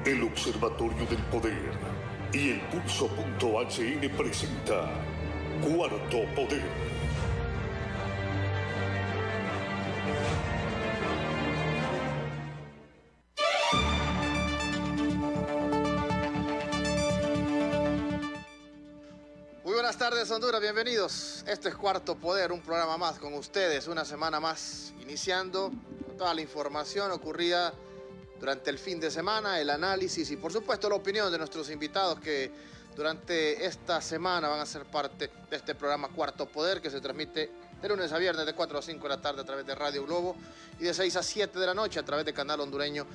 El Observatorio del Poder y el Pulso.hn presenta Cuarto Poder. Muy buenas tardes, Honduras, bienvenidos. Esto es Cuarto Poder, un programa más con ustedes, una semana más, iniciando con toda la información ocurrida durante el fin de semana, el análisis y por supuesto la opinión de nuestros invitados que durante esta semana van a ser parte de este programa Cuarto Poder, que se transmite de lunes a viernes de 4 a 5 de la tarde a través de Radio Globo y de 6 a 7 de la noche a través de Canal Hondureño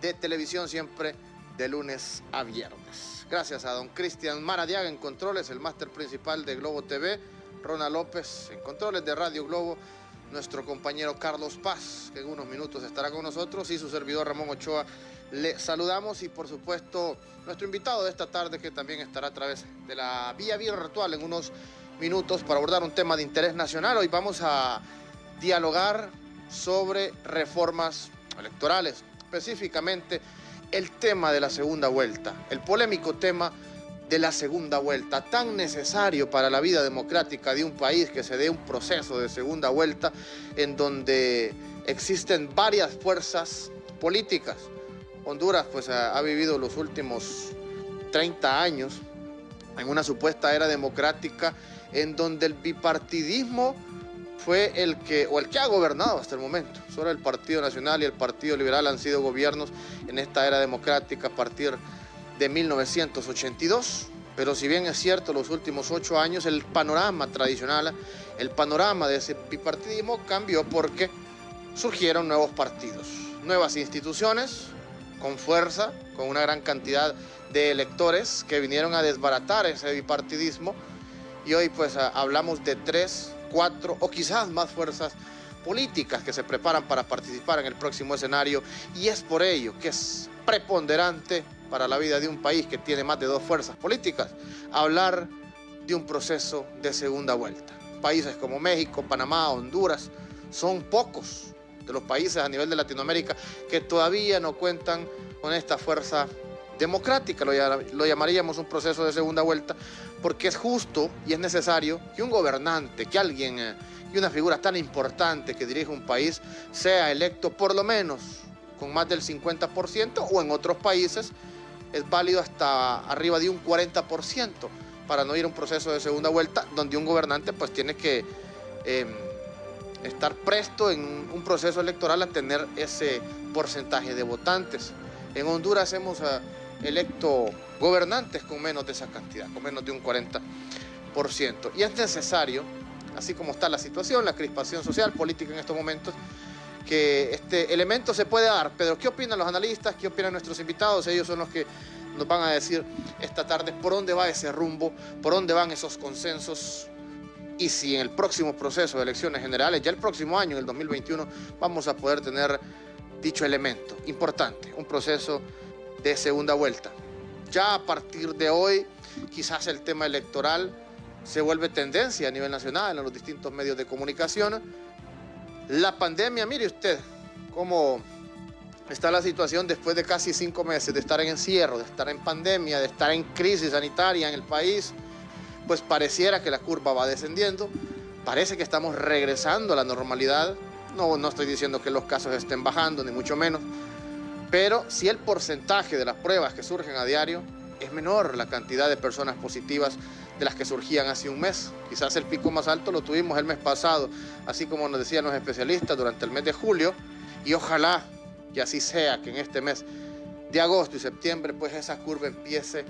de Televisión, siempre de lunes a viernes. Gracias a don Cristian Maradiaga en controles, el máster principal de Globo TV, Ronald López en controles de Radio Globo, nuestro compañero Carlos Paz, que en unos minutos estará con nosotros, y su servidor Ramón Ochoa. Le saludamos y por supuesto nuestro invitado de esta tarde, que también estará a través de la vía virtual en unos minutos para abordar un tema de interés nacional. Hoy vamos a dialogar sobre reformas electorales, específicamente el tema de la segunda vuelta, el polémico tema de la segunda vuelta, tan necesario para la vida democrática de un país, que se dé un proceso de segunda vuelta en donde existen varias fuerzas políticas. Honduras pues ha vivido los últimos 30 años en una supuesta era democrática en donde el bipartidismo fue el que ha gobernado hasta el momento. Solo el Partido Nacional y el Partido Liberal han sido gobiernos en esta era democrática a partir de 1982, pero si bien es cierto, los últimos 8 años el panorama tradicional, el panorama de ese bipartidismo cambió porque surgieron nuevos partidos, nuevas instituciones con fuerza, con una gran cantidad de electores que vinieron a desbaratar ese bipartidismo, y hoy pues hablamos de 3, 4 o quizás más fuerzas políticas que se preparan para participar en el próximo escenario, y es por ello que es preponderante para la vida de un país que tiene más de 2 fuerzas políticas hablar de un proceso de segunda vuelta. Países como México, Panamá, Honduras son pocos de los países a nivel de Latinoamérica que todavía no cuentan con esta fuerza democrática, lo llamaríamos un proceso de segunda vuelta, porque es justo y es necesario que un gobernante, que alguien y una figura tan importante que dirige un país sea electo por lo menos con más del 50%, o en otros países es válido hasta arriba de un 40%, para no ir a un proceso de segunda vuelta donde un gobernante pues tiene que estar presto en un proceso electoral a tener ese porcentaje de votantes. En Honduras hemos electo gobernantes con menos de esa cantidad, con menos de un 40%. Y es necesario, así como está la situación, la crispación social, política en estos momentos, que este elemento se puede dar. Pero ¿qué opinan los analistas? ¿Qué opinan nuestros invitados? Ellos son los que nos van a decir esta tarde por dónde va ese rumbo, por dónde van esos consensos, y si en el próximo proceso de elecciones generales, ya el próximo año, en el 2021, vamos a poder tener dicho elemento importante, un proceso de segunda vuelta. Ya a partir de hoy, quizás el tema electoral se vuelve tendencia a nivel nacional en los distintos medios de comunicación. La pandemia, mire usted cómo está la situación después de casi 5 meses de estar en encierro, de estar en pandemia, de estar en crisis sanitaria en el país. Pues pareciera que la curva va descendiendo, parece que estamos regresando a la normalidad. No estoy diciendo que los casos estén bajando, ni mucho menos, pero sí el porcentaje de las pruebas que surgen a diario es menor, la cantidad de personas positivas de las que surgían hace un mes. Quizás el pico más alto lo tuvimos el mes pasado, así como nos decían los especialistas, durante el mes de julio, y ojalá que así sea, que en este mes de agosto y septiembre pues esa curva empiece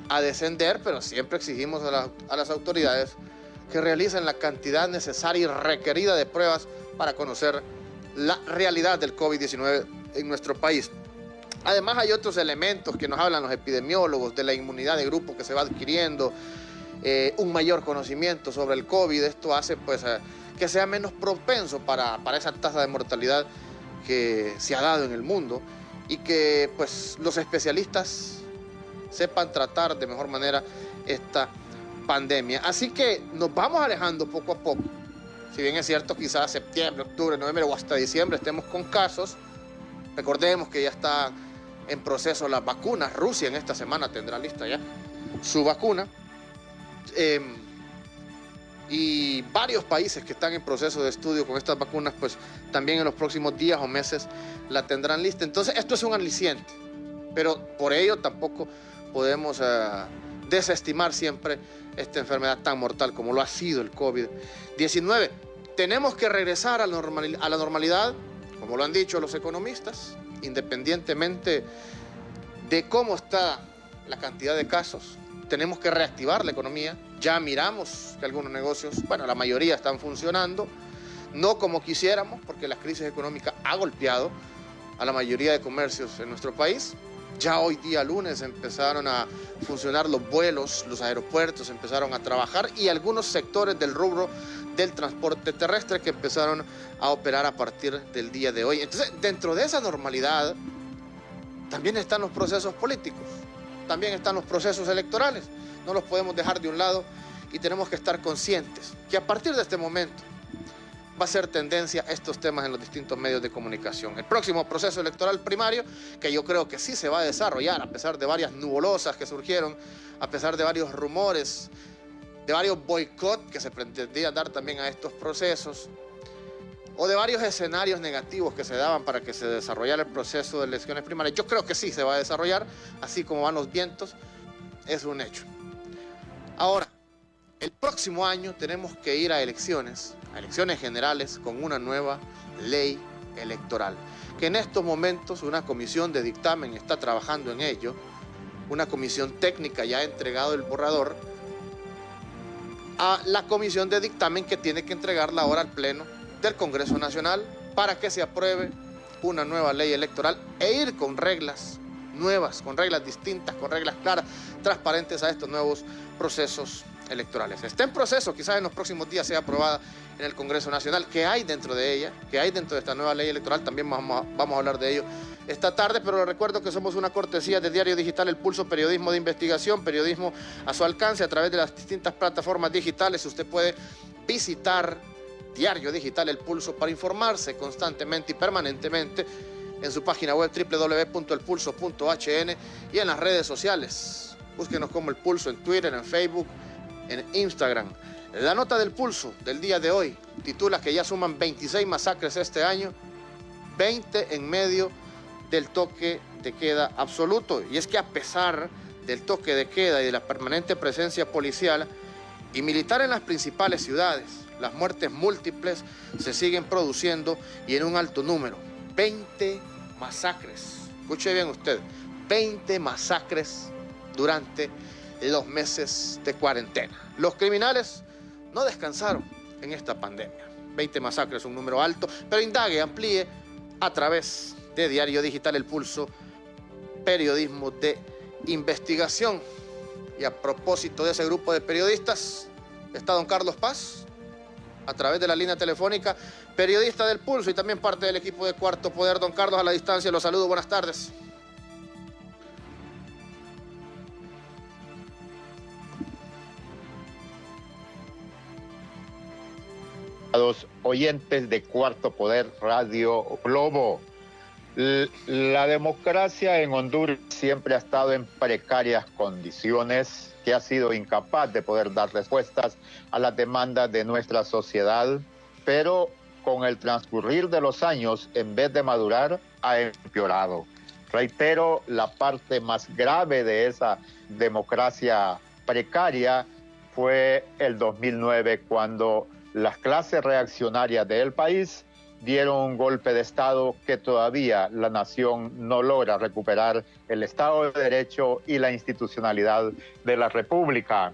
a descender, pero siempre exigimos a las autoridades que realicen la cantidad necesaria y requerida de pruebas para conocer la realidad del COVID-19 en nuestro país. Además hay otros elementos que nos hablan los epidemiólogos de la inmunidad de grupo que se va adquiriendo, un mayor conocimiento sobre el COVID. Esto hace pues que sea menos propenso para esa tasa de mortalidad que se ha dado en el mundo, y que pues los especialistas sepan tratar de mejor manera esta pandemia. Así que nos vamos alejando poco a poco. Si bien es cierto, quizás septiembre, octubre, noviembre o hasta diciembre estemos con casos, recordemos que ya está en proceso las vacunas. Rusia en esta semana tendrá lista ya su vacuna. Y varios países que están en proceso de estudio con estas vacunas, pues también en los próximos días o meses la tendrán lista. Entonces esto es un aliciente, pero por ello tampoco podemos desestimar siempre esta enfermedad tan mortal como lo ha sido el COVID-19. Tenemos que regresar a la normalidad, como lo han dicho los economistas, independientemente de cómo está la cantidad de casos. Tenemos que reactivar la economía. Ya miramos que algunos negocios, bueno, la mayoría están funcionando, no como quisiéramos, porque la crisis económica ha golpeado a la mayoría de comercios en nuestro país. Ya hoy día lunes empezaron a funcionar los vuelos, los aeropuertos empezaron a trabajar y algunos sectores del rubro del transporte terrestre que empezaron a operar a partir del día de hoy. Entonces, dentro de esa normalidad, también están los procesos políticos. También están los procesos electorales, no los podemos dejar de un lado y tenemos que estar conscientes que a partir de este momento va a ser tendencia estos temas en los distintos medios de comunicación. El próximo proceso electoral primario, que yo creo que sí se va a desarrollar a pesar de varias nubulosas que surgieron, a pesar de varios rumores, de varios boicots que se pretendía dar también a estos procesos, o de varios escenarios negativos que se daban para que se desarrollara el proceso de elecciones primarias. Yo creo que sí se va a desarrollar, así como van los vientos, es un hecho. Ahora, el próximo año tenemos que ir a elecciones generales con una nueva ley electoral, que en estos momentos una comisión de dictamen está trabajando en ello, una comisión técnica ya ha entregado el borrador a la comisión de dictamen que tiene que entregarla ahora al Pleno del Congreso Nacional para que se apruebe una nueva ley electoral e ir con reglas nuevas, con reglas distintas, con reglas claras, transparentes a estos nuevos procesos electorales. Está en proceso, quizás en los próximos días sea aprobada en el Congreso Nacional. ¿Qué hay dentro de ella? ¿Qué hay dentro de esta nueva ley electoral? También vamos a hablar de ello esta tarde, pero les recuerdo que somos una cortesía del diario digital El Pulso, periodismo de investigación, periodismo a su alcance a través de las distintas plataformas digitales. Usted puede visitar Diario Digital El Pulso para informarse constantemente y permanentemente en su página web www.elpulso.hn y en las redes sociales. Búsquenos como El Pulso en Twitter, en Facebook, en Instagram. La nota del Pulso del día de hoy titula que ya suman 26 masacres este año, 20 en medio del toque de queda absoluto. Y es que a pesar del toque de queda y de la permanente presencia policial y militar en las principales ciudades, las muertes múltiples se siguen produciendo y en un alto número. 20 masacres. Escuche bien usted, 20 masacres durante los meses de cuarentena. Los criminales no descansaron en esta pandemia. 20 masacres, un número alto, pero indague, amplíe a través de Diario Digital El Pulso, periodismo de investigación. Y a propósito de ese grupo de periodistas, está don Carlos Paz, a través de la línea telefónica, periodista del Pulso y también parte del equipo de Cuarto Poder. Don Carlos, a la distancia, los saludo, buenas tardes. A los oyentes de Cuarto Poder Radio Globo. La democracia en Honduras siempre ha estado en precarias condiciones, que ha sido incapaz de poder dar respuestas a las demandas de nuestra sociedad, pero con el transcurrir de los años, en vez de madurar, ha empeorado. Reitero, la parte más grave de esa democracia precaria fue el 2009, cuando las clases reaccionarias del país dieron un golpe de Estado que todavía la nación no logra recuperar el Estado de Derecho y la institucionalidad de la República.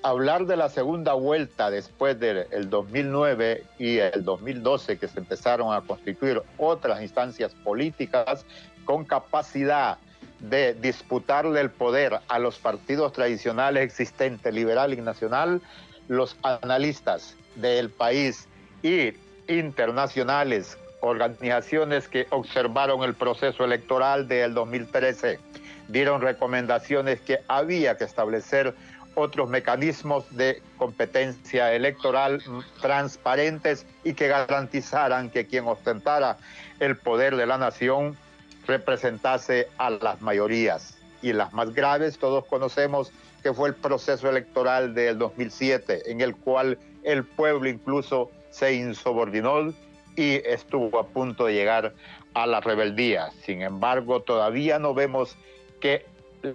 Hablar de la segunda vuelta después del 2009 y el 2012, que se empezaron a constituir otras instancias políticas con capacidad de disputarle el poder a los partidos tradicionales existentes, liberal y nacional, los analistas del país y internacionales, organizaciones que observaron el proceso electoral del 2013, dieron recomendaciones que había que establecer otros mecanismos de competencia electoral transparentes y que garantizaran que quien ostentara el poder de la nación representase a las mayorías. Y las más graves, todos conocemos que fue el proceso electoral del 2007, en el cual el pueblo incluso se insubordinó y estuvo a punto de llegar a la rebeldía. Sin embargo, todavía no vemos que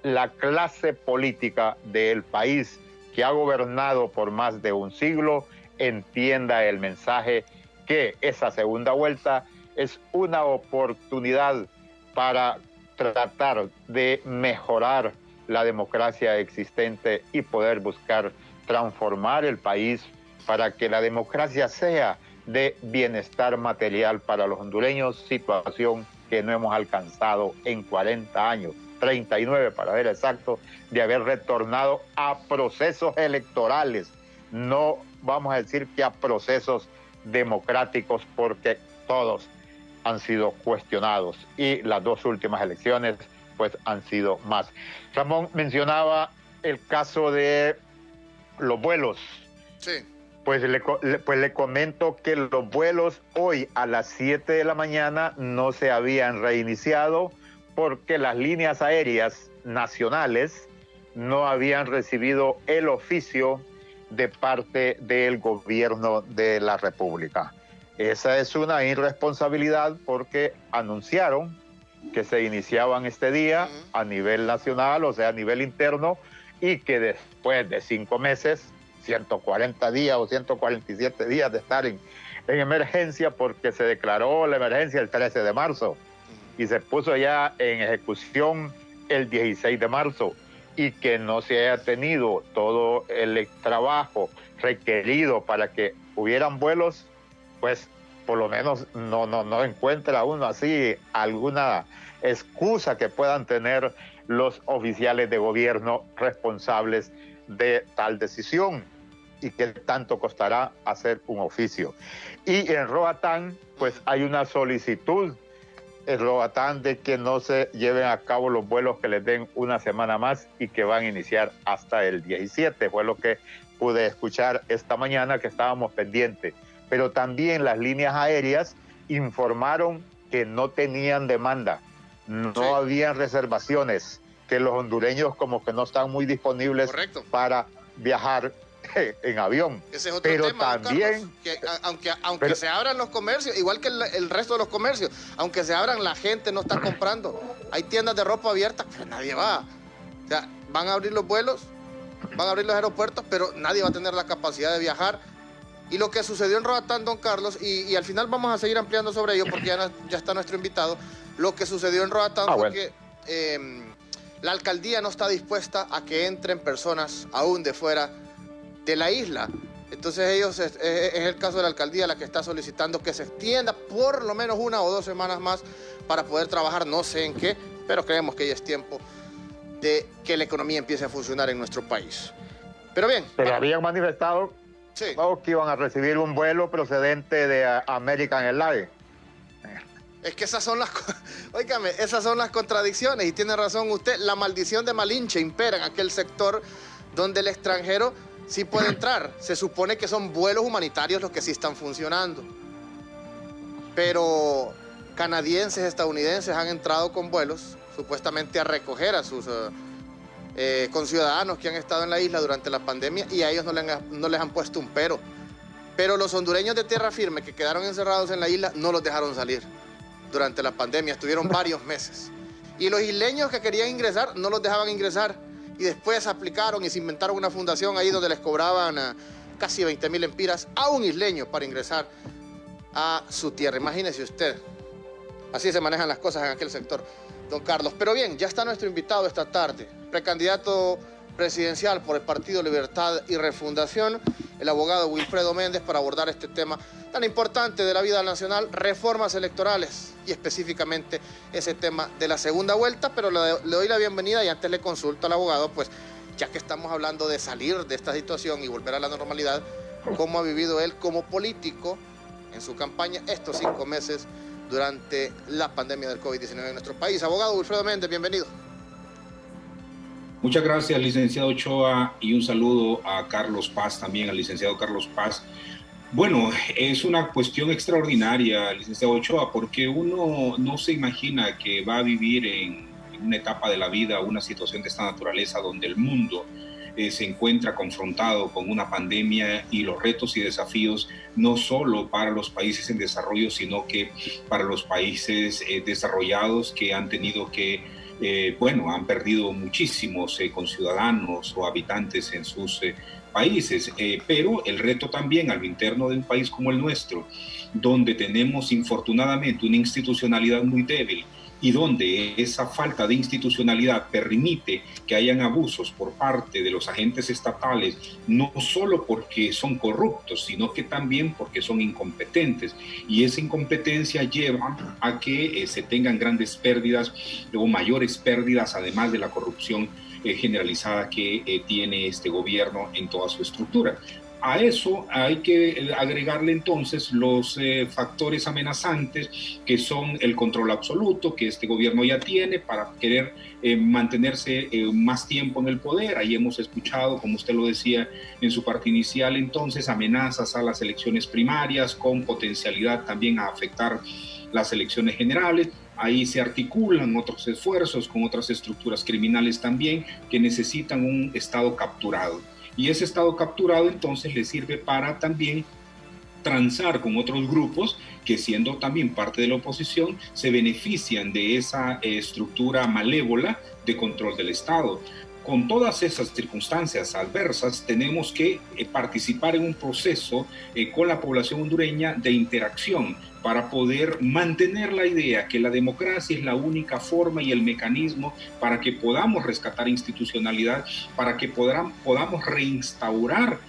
la clase política del país que ha gobernado por más de un siglo entienda el mensaje que esa segunda vuelta es una oportunidad para tratar de mejorar la democracia existente y poder buscar transformar el país para que la democracia sea de bienestar material para los hondureños, situación que no hemos alcanzado en 40 años, 39 para ser exacto, de haber retornado a procesos electorales, no vamos a decir que a procesos democráticos, porque todos han sido cuestionados y las dos últimas elecciones pues han sido más. Ramón mencionaba el caso de los vuelos. Sí. Pues le comento que los vuelos hoy a las 7 de la mañana no se habían reiniciado porque las líneas aéreas nacionales no habían recibido el oficio de parte del gobierno de la República. Esa es una irresponsabilidad porque anunciaron que se iniciaban este día a nivel nacional, o sea, a nivel interno, y que después de 5 meses, 140 días o 147 días de estar en emergencia, porque se declaró la emergencia el 13 de marzo y se puso ya en ejecución el 16 de marzo, y que no se haya tenido todo el trabajo requerido para que hubieran vuelos, pues por lo menos no encuentra uno así alguna excusa que puedan tener los oficiales de gobierno responsables de tal decisión, y qué tanto costará hacer un oficio. Y en Roatán, pues hay una solicitud en Roatán de que no se lleven a cabo los vuelos, que les den una semana más y que van a iniciar hasta el 17. Fue lo que pude escuchar esta mañana, que estábamos pendientes. Pero también las líneas aéreas informaron que no tenían demanda, no habían reservaciones, que los hondureños como que no están muy disponibles para viajar en avión. Ese es otro pero tema, también Carlos, que aunque se abran los comercios, igual que el resto de los comercios, aunque se abran, la gente no está comprando. Hay tiendas de ropa abiertas, pero nadie va. O sea, van a abrir los vuelos, van a abrir los aeropuertos, pero nadie va a tener la capacidad de viajar. Y lo que sucedió en Roatán, don Carlos, y al final vamos a seguir ampliando sobre ello porque ya está nuestro invitado. Lo que sucedió en Roatán fue que la alcaldía no está dispuesta a que entren personas aún de fuera de la isla. Entonces ellos, es el caso de la alcaldía la que está solicitando que se extienda por lo menos 1 o 2 semanas más para poder trabajar, no sé en qué, pero creemos que ya es tiempo de que la economía empiece a funcionar en nuestro país. Pero bien. Pero habían manifestado que iban a recibir un vuelo procedente de American Airlines. Es que esas son las contradicciones, y tiene razón usted. La maldición de Malinche impera en aquel sector donde el extranjero sí puede entrar. Se supone que son vuelos humanitarios los que sí están funcionando. Pero canadienses, estadounidenses han entrado con vuelos supuestamente a recoger a sus conciudadanos que han estado en la isla durante la pandemia, y a ellos no les han puesto un pero. Pero los hondureños de tierra firme que quedaron encerrados en la isla no los dejaron salir durante la pandemia. Estuvieron varios meses. Y los isleños que querían ingresar no los dejaban ingresar. Y después aplicaron y se inventaron una fundación ahí donde les cobraban casi 20,000 empiras a un isleño para ingresar a su tierra. Imagínese usted. Así se manejan las cosas en aquel sector, don Carlos. Pero bien, ya está nuestro invitado esta tarde, precandidato presidencial por el Partido Libertad y Refundación, el abogado Wilfredo Méndez, para abordar este tema tan importante de la vida nacional, reformas electorales, y específicamente ese tema de la segunda vuelta. Pero le doy la bienvenida y antes le consulto al abogado, pues ya que estamos hablando de salir de esta situación y volver a la normalidad, ¿cómo ha vivido él como político en su campaña estos 5 meses durante la pandemia del COVID-19 en nuestro país? Abogado Wilfredo Méndez, bienvenido. Muchas gracias, licenciado Ochoa, y un saludo a Carlos Paz también, al licenciado Carlos Paz. Bueno, es una cuestión extraordinaria, licenciado Ochoa, porque uno no se imagina que va a vivir en una etapa de la vida una situación de esta naturaleza donde el mundo se encuentra confrontado con una pandemia y los retos y desafíos no solo para los países en desarrollo, sino que para los países desarrollados que han tenido que han perdido muchísimos conciudadanos o habitantes en sus países, pero el reto también al interno de un país como el nuestro, donde tenemos infortunadamente una institucionalidad muy débil y donde esa falta de institucionalidad permite que hayan abusos por parte de los agentes estatales, no solo porque son corruptos, sino que también porque son incompetentes. Y esa incompetencia lleva a que se tengan grandes pérdidas o mayores pérdidas, además de la corrupción generalizada que tiene este gobierno en toda su estructura. A eso hay que agregarle entonces los factores amenazantes que son el control absoluto que este gobierno ya tiene para querer mantenerse más tiempo en el poder. Ahí hemos escuchado, como usted lo decía en su parte inicial, entonces amenazas a las elecciones primarias con potencialidad también a afectar las elecciones generales. Ahí se articulan otros esfuerzos con otras estructuras criminales también que necesitan un Estado capturado. Y ese Estado capturado entonces le sirve para también transar con otros grupos que, siendo también parte de la oposición, se benefician de esa estructura malévola de control del Estado. Con todas esas circunstancias adversas, tenemos que participar en un proceso con la población hondureña de interacción para poder mantener la idea que la democracia es la única forma y el mecanismo para que podamos rescatar institucionalidad, para que podamos reinstaurar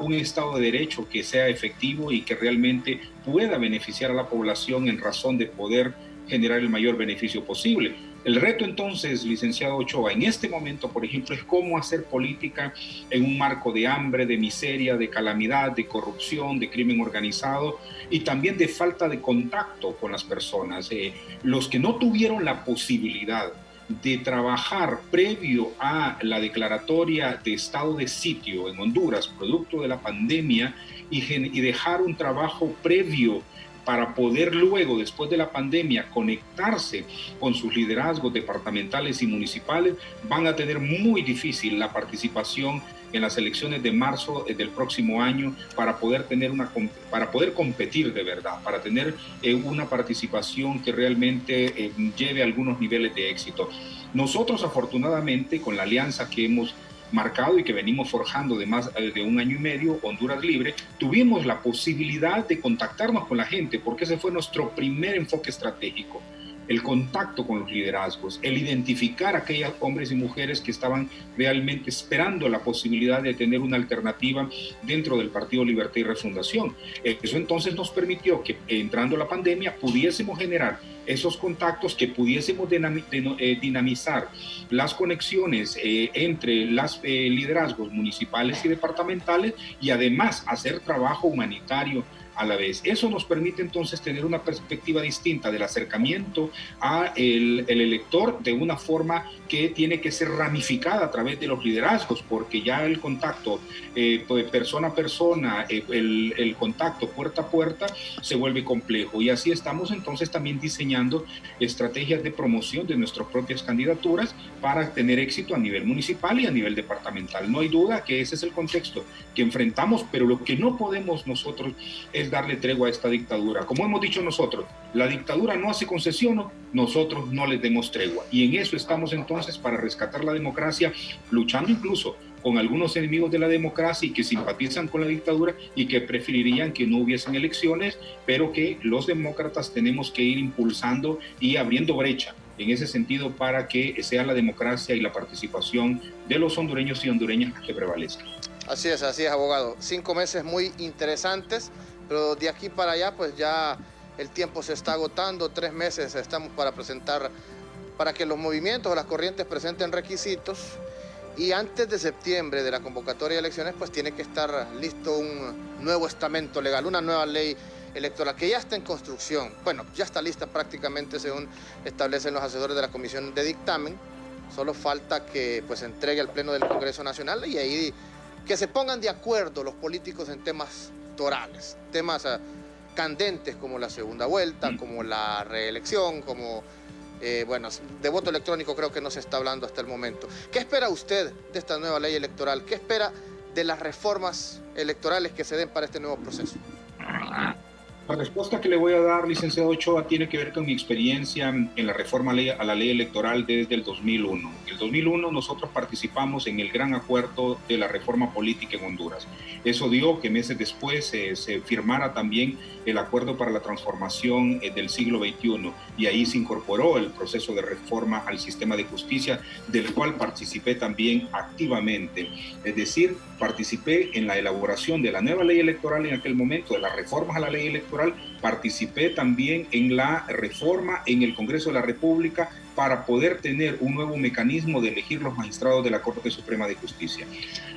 un Estado de Derecho que sea efectivo y que realmente pueda beneficiar a la población en razón de poder generar el mayor beneficio posible. El reto entonces, licenciado Ochoa, en este momento, por ejemplo, es cómo hacer política en un marco de hambre, de miseria, de calamidad, de corrupción, de crimen organizado y también de falta de contacto con las personas. Los que no tuvieron la posibilidad de trabajar previo a la declaratoria de estado de sitio en Honduras, producto de la pandemia, y dejar un trabajo previo para poder luego, después de la pandemia, conectarse con sus liderazgos departamentales y municipales, van a tener muy difícil la participación en las elecciones de marzo del próximo año para poder competir de verdad, para tener una participación que realmente lleve a algunos niveles de éxito. Nosotros, afortunadamente, con la alianza que hemos marcado y que venimos forjando de más de un año y medio, Honduras Libre, tuvimos la posibilidad de contactarnos con la gente, porque ese fue nuestro primer enfoque estratégico. El contacto con los liderazgos, el identificar a aquellos hombres y mujeres que estaban realmente esperando la posibilidad de tener una alternativa dentro del Partido Libertad y Refundación. Eso entonces nos permitió que, entrando la pandemia, pudiésemos generar esos contactos, que pudiésemos dinamizar las conexiones entre los liderazgos municipales y departamentales y además hacer trabajo humanitario a la vez. Eso nos permite entonces tener una perspectiva distinta del acercamiento a el elector de una forma que tiene que ser ramificada a través de los liderazgos, porque ya el contacto persona a persona, el contacto puerta a puerta se vuelve complejo, y así estamos entonces también diseñando estrategias de promoción de nuestras propias candidaturas para tener éxito a nivel municipal y a nivel departamental. No hay duda que ese es el contexto que enfrentamos, pero lo que no podemos nosotros es darle tregua a esta dictadura. Como hemos dicho nosotros, la dictadura no hace concesión, nosotros no les demos tregua. Y en eso estamos entonces para rescatar la democracia, luchando incluso con algunos enemigos de la democracia y que simpatizan con la dictadura y que preferirían que no hubiesen elecciones, pero que los demócratas tenemos que ir impulsando y abriendo brecha en ese sentido para que sea la democracia y la participación de los hondureños y hondureñas la que prevalezca. Así es, abogado. 5 meses muy interesantes, pero de aquí para allá pues ya el tiempo se está agotando. 3 meses estamos para presentar, para que los movimientos o las corrientes presenten requisitos, y antes de septiembre de la convocatoria de elecciones pues tiene que estar listo un nuevo estamento legal, una nueva ley electoral que ya está en construcción. Bueno, ya está lista prácticamente según establecen los asesores de la Comisión de Dictamen. Solo falta que pues entregue al Pleno del Congreso Nacional y ahí que se pongan de acuerdo los políticos en temas electorales, temas candentes como la segunda vuelta, como la reelección, como, bueno, de voto electrónico creo que no se está hablando hasta el momento. ¿Qué espera usted de esta nueva ley electoral? ¿Qué espera de las reformas electorales que se den para este nuevo proceso? La respuesta que le voy a dar, licenciado Ochoa, tiene que ver con mi experiencia en la reforma a la ley electoral desde el 2001. En el 2001 nosotros participamos en el gran acuerdo de la reforma política en Honduras. Eso dio que meses después se firmara también el acuerdo para la transformación del siglo XXI, y ahí se incorporó el proceso de reforma al sistema de justicia, del cual participé también activamente. Es decir, participé en la elaboración de la nueva ley electoral en aquel momento, de las reformas a la ley electoral. Participé también en la reforma en el Congreso de la República para poder tener un nuevo mecanismo de elegir los magistrados de la Corte Suprema de Justicia.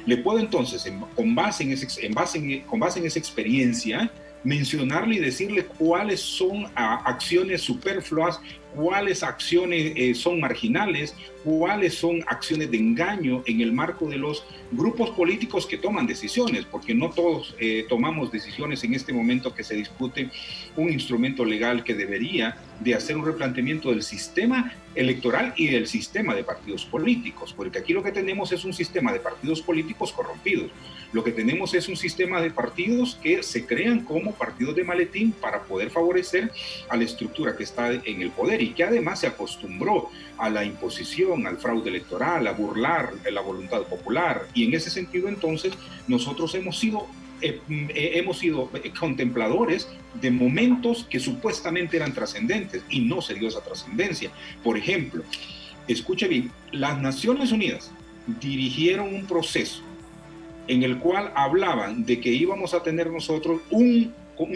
Le puedo entonces, con base en esa experiencia, mencionarle y decirle cuáles son acciones superfluas, cuáles acciones son marginales, cuáles son acciones de engaño en el marco de los grupos políticos que toman decisiones, porque no todos tomamos decisiones en este momento que se discute un instrumento legal que debería de hacer un replanteamiento del sistema electoral y del sistema de partidos políticos, porque aquí lo que tenemos es un sistema de partidos políticos corrompidos. Lo que tenemos es un sistema de partidos que se crean como partidos de maletín para poder favorecer a la estructura que está en el poder y que además se acostumbró a la imposición, al fraude electoral, a burlar la voluntad popular. Y en ese sentido, entonces, nosotros hemos sido contempladores de momentos que supuestamente eran trascendentes y no se dio esa trascendencia. Por ejemplo, escuche bien, las Naciones Unidas dirigieron un proceso en el cual hablaban de que íbamos a tener nosotros un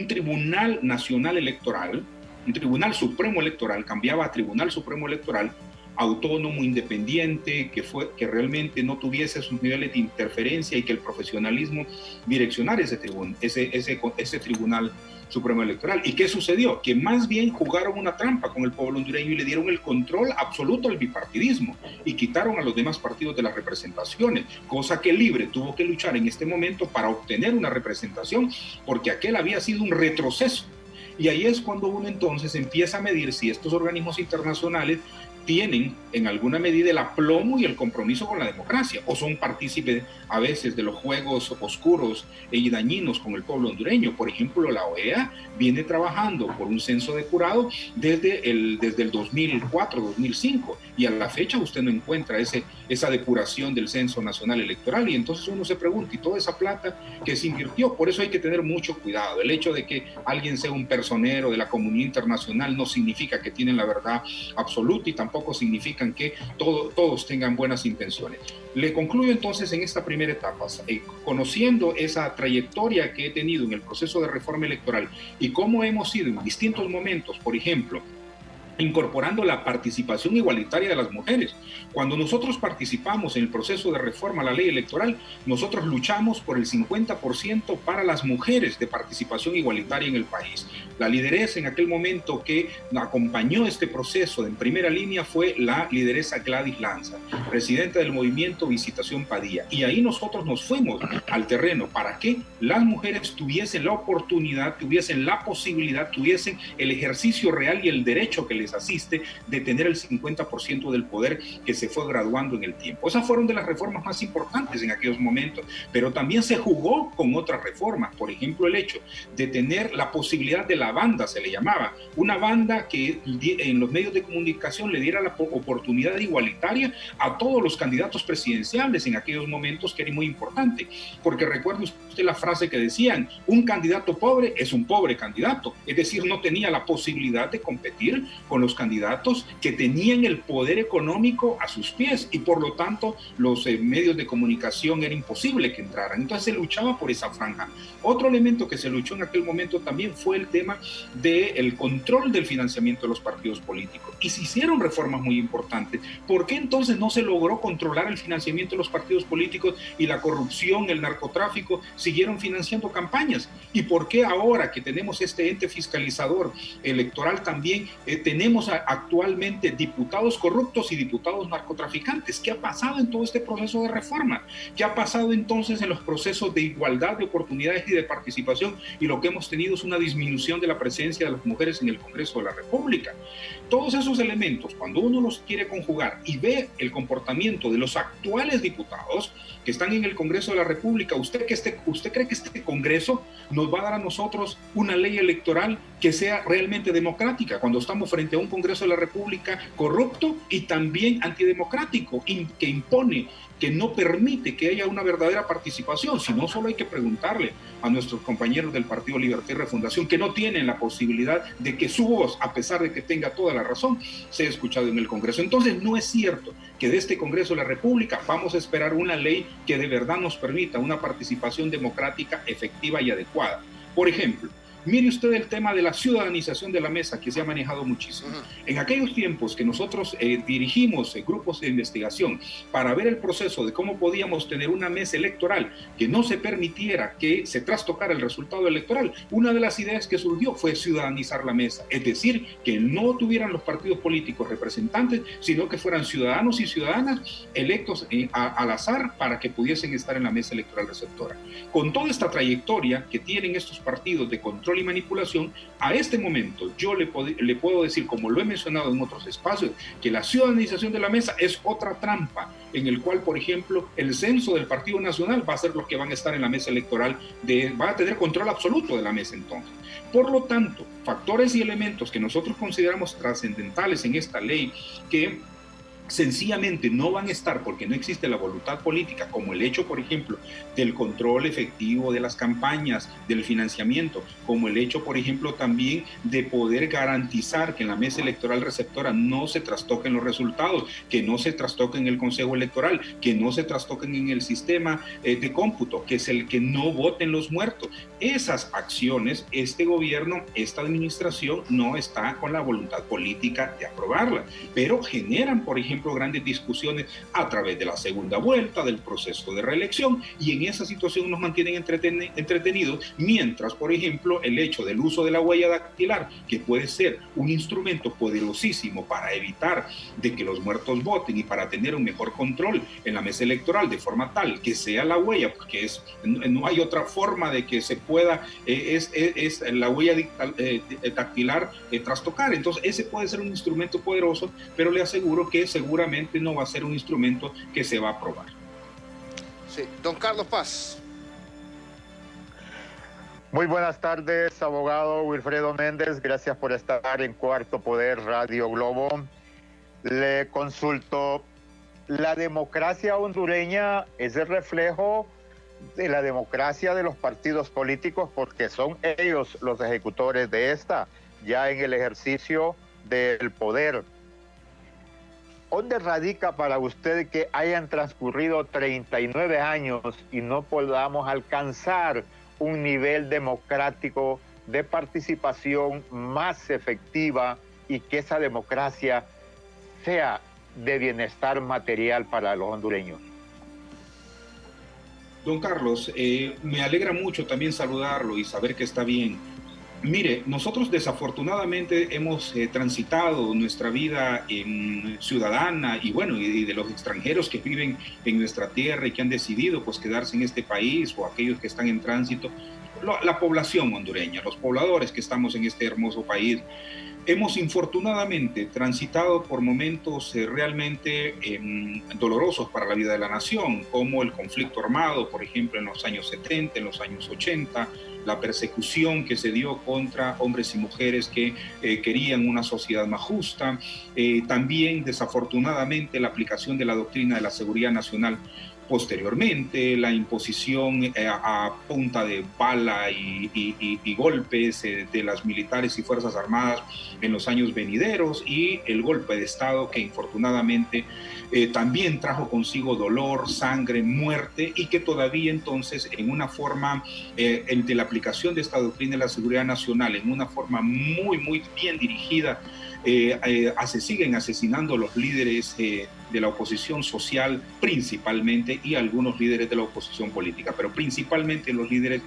Tribunal Nacional Electoral, un Tribunal Supremo Electoral, cambiaba a Tribunal Supremo Electoral, autónomo, independiente, que realmente no tuviese sus niveles de interferencia y que el profesionalismo direccionara ese Tribunal Supremo Electoral. ¿Y qué sucedió? Que más bien jugaron una trampa con el pueblo hondureño y le dieron el control absoluto al bipartidismo y quitaron a los demás partidos de las representaciones, cosa que Libre tuvo que luchar en este momento para obtener una representación, porque aquel había sido un retroceso. Y ahí es cuando uno entonces empieza a medir si estos organismos internacionales tienen en alguna medida el aplomo y el compromiso con la democracia, o son partícipes a veces de los juegos oscuros y dañinos con el pueblo hondureño. Por ejemplo, la OEA viene trabajando por un censo depurado desde el 2004-2005, y a la fecha usted no encuentra esa depuración del Censo Nacional Electoral, y entonces uno se pregunta, ¿y toda esa plata que se invirtió? Por eso hay que tener mucho cuidado. El hecho de que alguien sea un personero de la comunidad internacional no significa que tienen la verdad absoluta, y tampoco significan que todos tengan buenas intenciones. Le concluyo entonces en esta primera etapa, conociendo esa trayectoria que he tenido en el proceso de reforma electoral y cómo hemos ido en distintos momentos, por ejemplo, incorporando la participación igualitaria de las mujeres. Cuando nosotros participamos en el proceso de reforma a la ley electoral, nosotros luchamos por el 50% para las mujeres de participación igualitaria en el país. La lideresa en aquel momento que acompañó este proceso en primera línea fue la lideresa Gladys Lanza, presidenta del movimiento Visitación Padilla. Y ahí nosotros nos fuimos al terreno para que las mujeres tuviesen la oportunidad, tuviesen la posibilidad, tuviesen el ejercicio real y el derecho que les asiste de tener el 50% del poder que se fue graduando en el tiempo. Esas fueron de las reformas más importantes en aquellos momentos, pero también se jugó con otras reformas. Por ejemplo, el hecho de tener la posibilidad de la banda, se le llamaba, una banda que en los medios de comunicación le diera la oportunidad igualitaria a todos los candidatos presidenciales en aquellos momentos, que era muy importante, porque recuerde usted la frase que decían, un candidato pobre es un pobre candidato, es decir, no tenía la posibilidad de competir con los candidatos que tenían el poder económico a sus pies, y por lo tanto los medios de comunicación era imposible que entraran. Entonces se luchaba por esa franja. Otro elemento que se luchó en aquel momento también fue el tema del control del financiamiento de los partidos políticos, y se hicieron reformas muy importantes. ¿Por qué entonces no se logró controlar el financiamiento de los partidos políticos y la corrupción, el narcotráfico siguieron financiando campañas? ¿Y por qué ahora que tenemos este ente fiscalizador electoral también tenemos tenemos actualmente diputados corruptos y diputados narcotraficantes. ¿Qué ha pasado en todo este proceso de reforma? ¿Qué ha pasado entonces en los procesos de igualdad de oportunidades y de participación? Y lo que hemos tenido es una disminución de la presencia de las mujeres en el Congreso de la República. Todos esos elementos, cuando uno los quiere conjugar y ve el comportamiento de los actuales diputados que están en el Congreso de la República, ¿usted cree que este Congreso nos va a dar a nosotros una ley electoral que sea realmente democrática cuando estamos frente a un Congreso de la República corrupto y también antidemocrático, que impone, que no permite que haya una verdadera participación? Si no, solo hay que preguntarle a nuestros compañeros del Partido Libertad y Refundación, que no tienen la posibilidad de que su voz, a pesar de que tenga toda la razón, sea escuchada en el Congreso. Entonces, no es cierto que de este Congreso de la República vamos a esperar una ley que de verdad nos permita una participación democrática efectiva y adecuada. Por ejemplo, mire usted el tema de la ciudadanización de la mesa, que se ha manejado muchísimo. En aquellos tiempos que nosotros dirigimos grupos de investigación para ver el proceso de cómo podíamos tener una mesa electoral que no se permitiera que se trastocara el resultado electoral, una de las ideas que surgió fue ciudadanizar la mesa, es decir, que no tuvieran los partidos políticos representantes, sino que fueran ciudadanos y ciudadanas electos al azar para que pudiesen estar en la mesa electoral receptora. Con toda esta trayectoria que tienen estos partidos de control y manipulación, a este momento yo le puedo decir, como lo he mencionado en otros espacios, que la ciudadanización de la mesa es otra trampa en el cual, por ejemplo, el censo del Partido Nacional va a ser los que van a estar en la mesa electoral, va a tener control absoluto de la mesa entonces. Por lo tanto, factores y elementos que nosotros consideramos trascendentales en esta ley, que sencillamente no van a estar porque no existe la voluntad política, como el hecho, por ejemplo, del control efectivo de las campañas, del financiamiento, como el hecho, por ejemplo, también de poder garantizar que en la mesa electoral receptora no se trastoquen los resultados, que no se trastoquen el Consejo Electoral, que no se trastoquen en el sistema de cómputo, que es el que no voten los muertos. Esas acciones, este gobierno, esta administración no está con la voluntad política de aprobarlas, pero generan, por ejemplo, grandes discusiones a través de la segunda vuelta, del proceso de reelección, y en esa situación nos mantienen entretenidos, mientras, por ejemplo, el hecho del uso de la huella dactilar, que puede ser un instrumento poderosísimo para evitar de que los muertos voten y para tener un mejor control en la mesa electoral, de forma tal que sea la huella, porque no hay otra forma de que se pueda, es la huella dactilar trastocar. Entonces, ese puede ser un instrumento poderoso, pero le aseguro que seguramente no va a ser un instrumento que se va a aprobar. Sí, don Carlos Paz. Muy buenas tardes, abogado Wilfredo Méndez. Gracias por estar en Cuarto Poder Radio Globo. Le consulto, ¿la democracia hondureña es el reflejo de la democracia de los partidos políticos? Porque son ellos los ejecutores de esta, ya en el ejercicio del poder. ¿Dónde radica para usted que hayan transcurrido 39 años y no podamos alcanzar un nivel democrático de participación más efectiva y que esa democracia sea de bienestar material para los hondureños? Don Carlos, me alegra mucho también saludarlo y saber que está bien. Mire, nosotros desafortunadamente hemos transitado nuestra vida ciudadana y bueno, y de los extranjeros que viven en nuestra tierra y que han decidido pues quedarse en este país, o aquellos que están en tránsito, la población hondureña, los pobladores que estamos en este hermoso país. Hemos infortunadamente transitado por momentos realmente dolorosos para la vida de la nación, como el conflicto armado, por ejemplo, en los años 70, en los años 80, la persecución que se dio contra hombres y mujeres que querían una sociedad más justa, también desafortunadamente la aplicación de la doctrina de la seguridad nacional. Posteriormente, la imposición a punta de bala y golpes de las militares y fuerzas armadas en los años venideros, y el golpe de Estado que infortunadamente también trajo consigo dolor, sangre, muerte, y que todavía entonces en una forma de la aplicación de esta doctrina de la seguridad nacional, en una forma muy bien dirigida, se siguen asesinando los líderes de la oposición social principalmente y algunos líderes de la oposición política, pero principalmente los líderes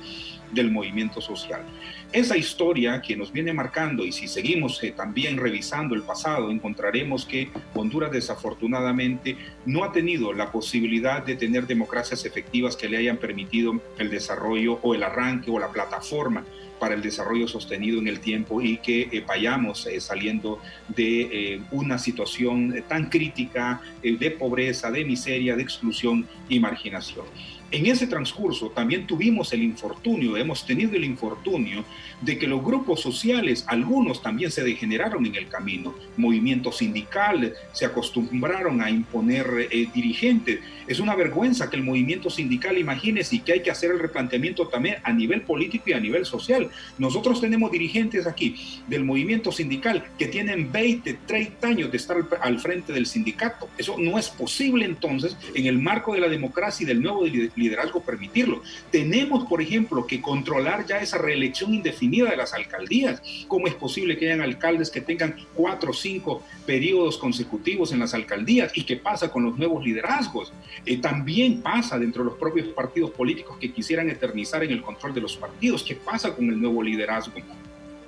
del movimiento social. Esa historia que nos viene marcando, y si seguimos también revisando el pasado, encontraremos que Honduras desafortunadamente no ha tenido la posibilidad de tener democracias efectivas que le hayan permitido el desarrollo o el arranque o la plataforma para el desarrollo sostenido en el tiempo, y que vayamos saliendo de una situación tan crítica de pobreza, de miseria, de exclusión y marginación. En ese transcurso también hemos tenido el infortunio de que los grupos sociales, algunos también se degeneraron en el camino. Movimientos sindicales se acostumbraron a imponer dirigentes. Es una vergüenza que el movimiento sindical, imagínese, y que hay que hacer el replanteamiento también a nivel político y a nivel social. Nosotros tenemos dirigentes aquí del movimiento sindical que tienen 20, 30 años de estar al frente del sindicato. Eso no es posible entonces en el marco de la democracia y del nuevo liderazgo permitirlo. Tenemos, por ejemplo, que controlar ya esa reelección indefinida de las alcaldías. ¿Cómo es posible que hayan alcaldes que tengan 4 o 5 periodos consecutivos en las alcaldías? ¿Y qué pasa con los nuevos liderazgos? También pasa dentro de los propios partidos políticos que quisieran eternizar en el control de los partidos. ¿Qué pasa con el nuevo liderazgo?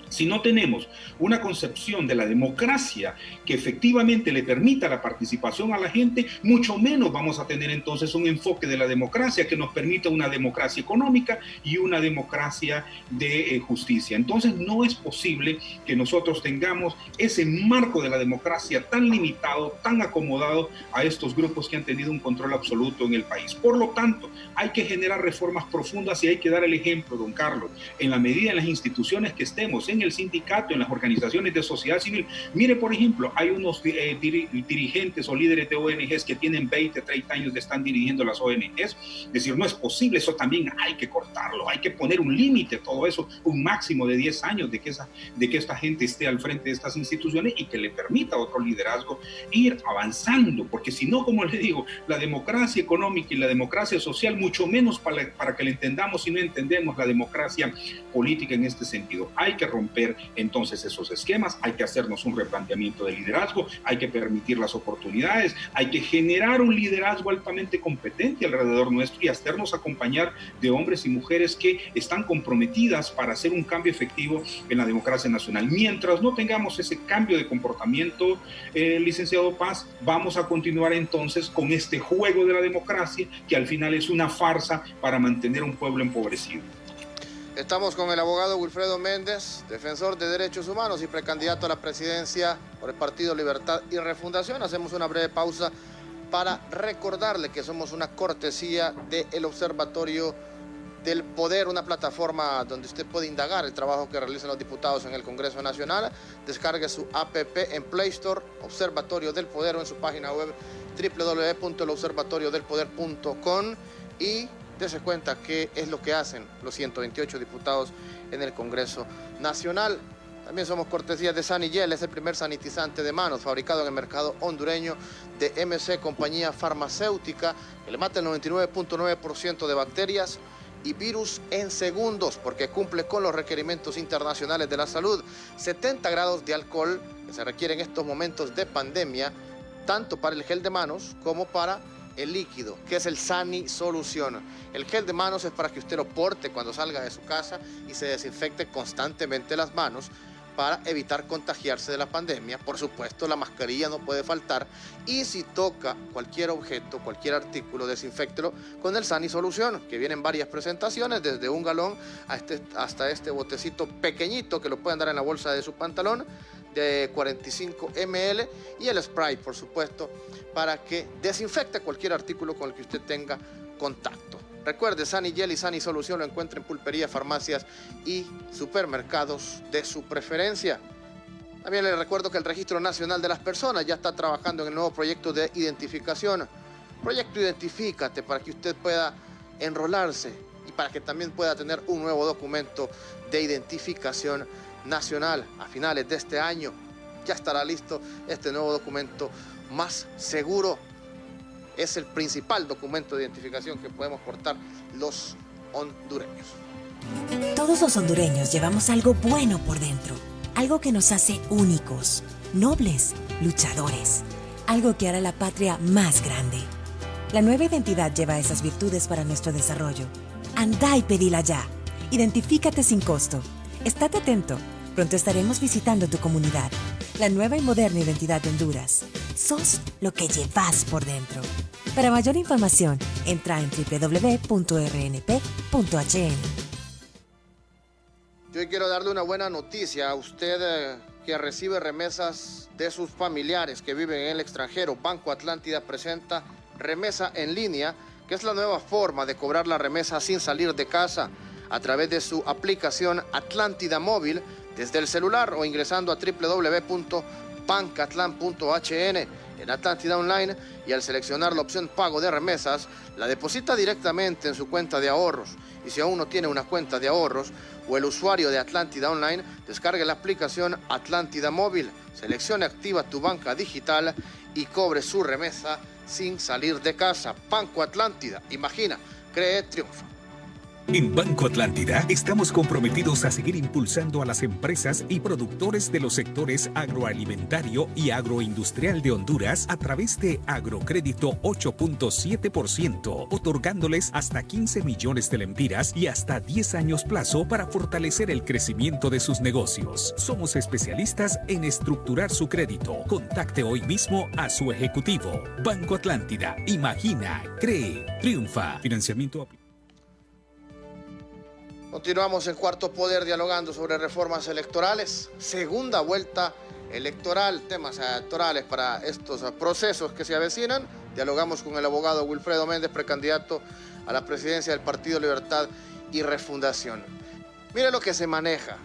Si no tenemos una concepción de la democracia que efectivamente le permita la participación a la gente, mucho menos vamos a tener entonces un enfoque de la democracia que nos permita una democracia económica y una democracia de justicia. Entonces no es posible que nosotros tengamos ese marco de la democracia tan limitado, tan acomodado a estos grupos que han tenido un control absoluto en el país. Por lo tanto, hay que generar reformas profundas y hay que dar el ejemplo, don Carlos, en la medida en las instituciones que estemos, en el sindicato, en las organizaciones de sociedad civil. Mire, por ejemplo, hay unos dirigentes o líderes de ONGs que tienen 20, 30 años de estar dirigiendo las ONGs. Es decir, no es posible, eso también hay que cortarlo, hay que poner un límite, todo eso, un máximo de 10 años de que esta gente esté al frente de estas instituciones y que le permita a otro liderazgo ir avanzando, porque si no, como les digo, la democracia económica y la democracia social, mucho menos para que la entendamos si no entendemos la democracia política en este sentido. Hay que romper entonces esos esquemas, hay que hacernos un replanteamiento de liderazgo, hay que permitir las oportunidades, hay que generar un liderazgo altamente competente alrededor nuestro y hacernos acompañar de hombres y mujeres que están comprometidas para hacer un cambio efectivo en la democracia nacional. Mientras no tengamos ese cambio de comportamiento, licenciado Paz, vamos a continuar entonces con este juego de la democracia que al final es una farsa para mantener un pueblo empobrecido. Estamos con el abogado Wilfredo Méndez, defensor de derechos humanos y precandidato a la presidencia por el Partido Libertad y Refundación. Hacemos una breve pausa para recordarle que somos una cortesía del Observatorio del Poder, una plataforma donde usted puede indagar el trabajo que realizan los diputados en el Congreso Nacional. Descargue su app en Play Store, Observatorio del Poder, o en su página web www.elobservatoriodelpoder.com y dése cuenta qué es lo que hacen los 128 diputados en el Congreso Nacional. También somos cortesías de Sanigel, es el primer sanitizante de manos fabricado en el mercado hondureño de MC, compañía farmacéutica, que le mata el 99.9% de bacterias y virus en segundos, porque cumple con los requerimientos internacionales de la salud. 70 grados de alcohol que se requieren en estos momentos de pandemia, tanto para el gel de manos como para el líquido, que es el Sani Solución. El gel de manos es para que usted lo porte cuando salga de su casa y se desinfecte constantemente las manos para evitar contagiarse de la pandemia. Por supuesto, la mascarilla no puede faltar, y si toca cualquier objeto, cualquier artículo, desinféctelo con el Sani Solución, que viene en varias presentaciones, desde un galón hasta este botecito pequeñito que lo pueden dar en la bolsa de su pantalón, de 45 ml, y el spray, por supuesto, para que desinfecte cualquier artículo con el que usted tenga contacto. Recuerde, Sanigel y Sani Solución lo encuentra en pulperías, farmacias y supermercados de su preferencia. También le recuerdo que el Registro Nacional de las Personas ya está trabajando en el nuevo proyecto de identificación. Proyecto Identifícate, para que usted pueda enrolarse y para que también pueda tener un nuevo documento de identificación nacional. A finales de este año ya estará listo este nuevo documento más seguro. Es el principal documento de identificación que podemos portar los hondureños. Todos los hondureños llevamos algo bueno por dentro, algo que nos hace únicos. nobles, luchadores, algo que hará la patria más grande. La nueva identidad lleva esas virtudes para nuestro desarrollo. Andá y pedila ya. Identifícate sin costo. Estate atento. Pronto estaremos visitando tu comunidad. La nueva y moderna identidad de Honduras. Sos lo que llevas por dentro. Para mayor información, entra en www.rnp.hn. Yo quiero darle una buena noticia a usted que recibe remesas de sus familiares que viven en el extranjero. Banco Atlántida presenta remesa en línea, que es la nueva forma de cobrar la remesa sin salir de casa a través de su aplicación Atlántida Móvil desde el celular o ingresando a www.bancatlan.hn en Atlántida Online, y al seleccionar la opción Pago de remesas, la deposita directamente en su cuenta de ahorros. Y si aún no tiene una cuenta de ahorros o el usuario de Atlántida Online, descargue la aplicación Atlántida Móvil, seleccione Activa tu banca digital y cobre su remesa sin salir de casa. Banco Atlántida, imagina, cree, triunfa. En Banco Atlántida estamos comprometidos a seguir impulsando a las empresas y productores de los sectores agroalimentario y agroindustrial de Honduras a través de Agrocrédito 8.7%, otorgándoles hasta 15 millones de lempiras y hasta 10 años plazo para fortalecer el crecimiento de sus negocios. Somos especialistas en estructurar su crédito. Contacte hoy mismo a su ejecutivo. Banco Atlántida, imagina, cree, triunfa. Financiamiento aplicado. Continuamos en Cuarto Poder dialogando sobre reformas electorales, segunda vuelta electoral, temas electorales para estos procesos que se avecinan. Dialogamos con el abogado Wilfredo Méndez, precandidato a la presidencia del Partido Libertad y Refundación. Mire lo que se maneja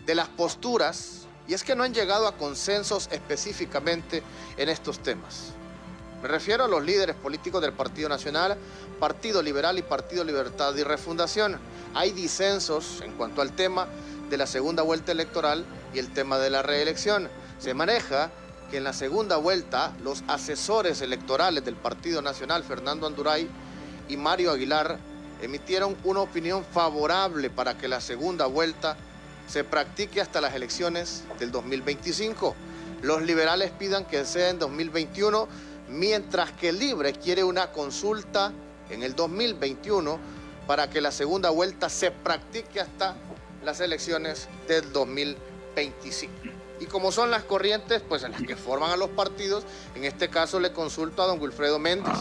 de las posturas, y es que no han llegado a consensos específicamente en estos temas. Me refiero a los líderes políticos del Partido Nacional, Partido Liberal y Partido Libertad y Refundación. Hay disensos en cuanto al tema de la segunda vuelta electoral y el tema de la reelección. Se maneja que en la segunda vuelta los asesores electorales del Partido Nacional, Fernando Anduray y Mario Aguilar, emitieron una opinión favorable para que la segunda vuelta se practique hasta las elecciones del 2025. Los liberales pidan que sea en 2021, mientras que Libre quiere una consulta en el 2021 para que la segunda vuelta se practique hasta las elecciones del 2025. Y como son las corrientes, pues en las que forman a los partidos, en este caso le consulto a don Wilfredo Méndez,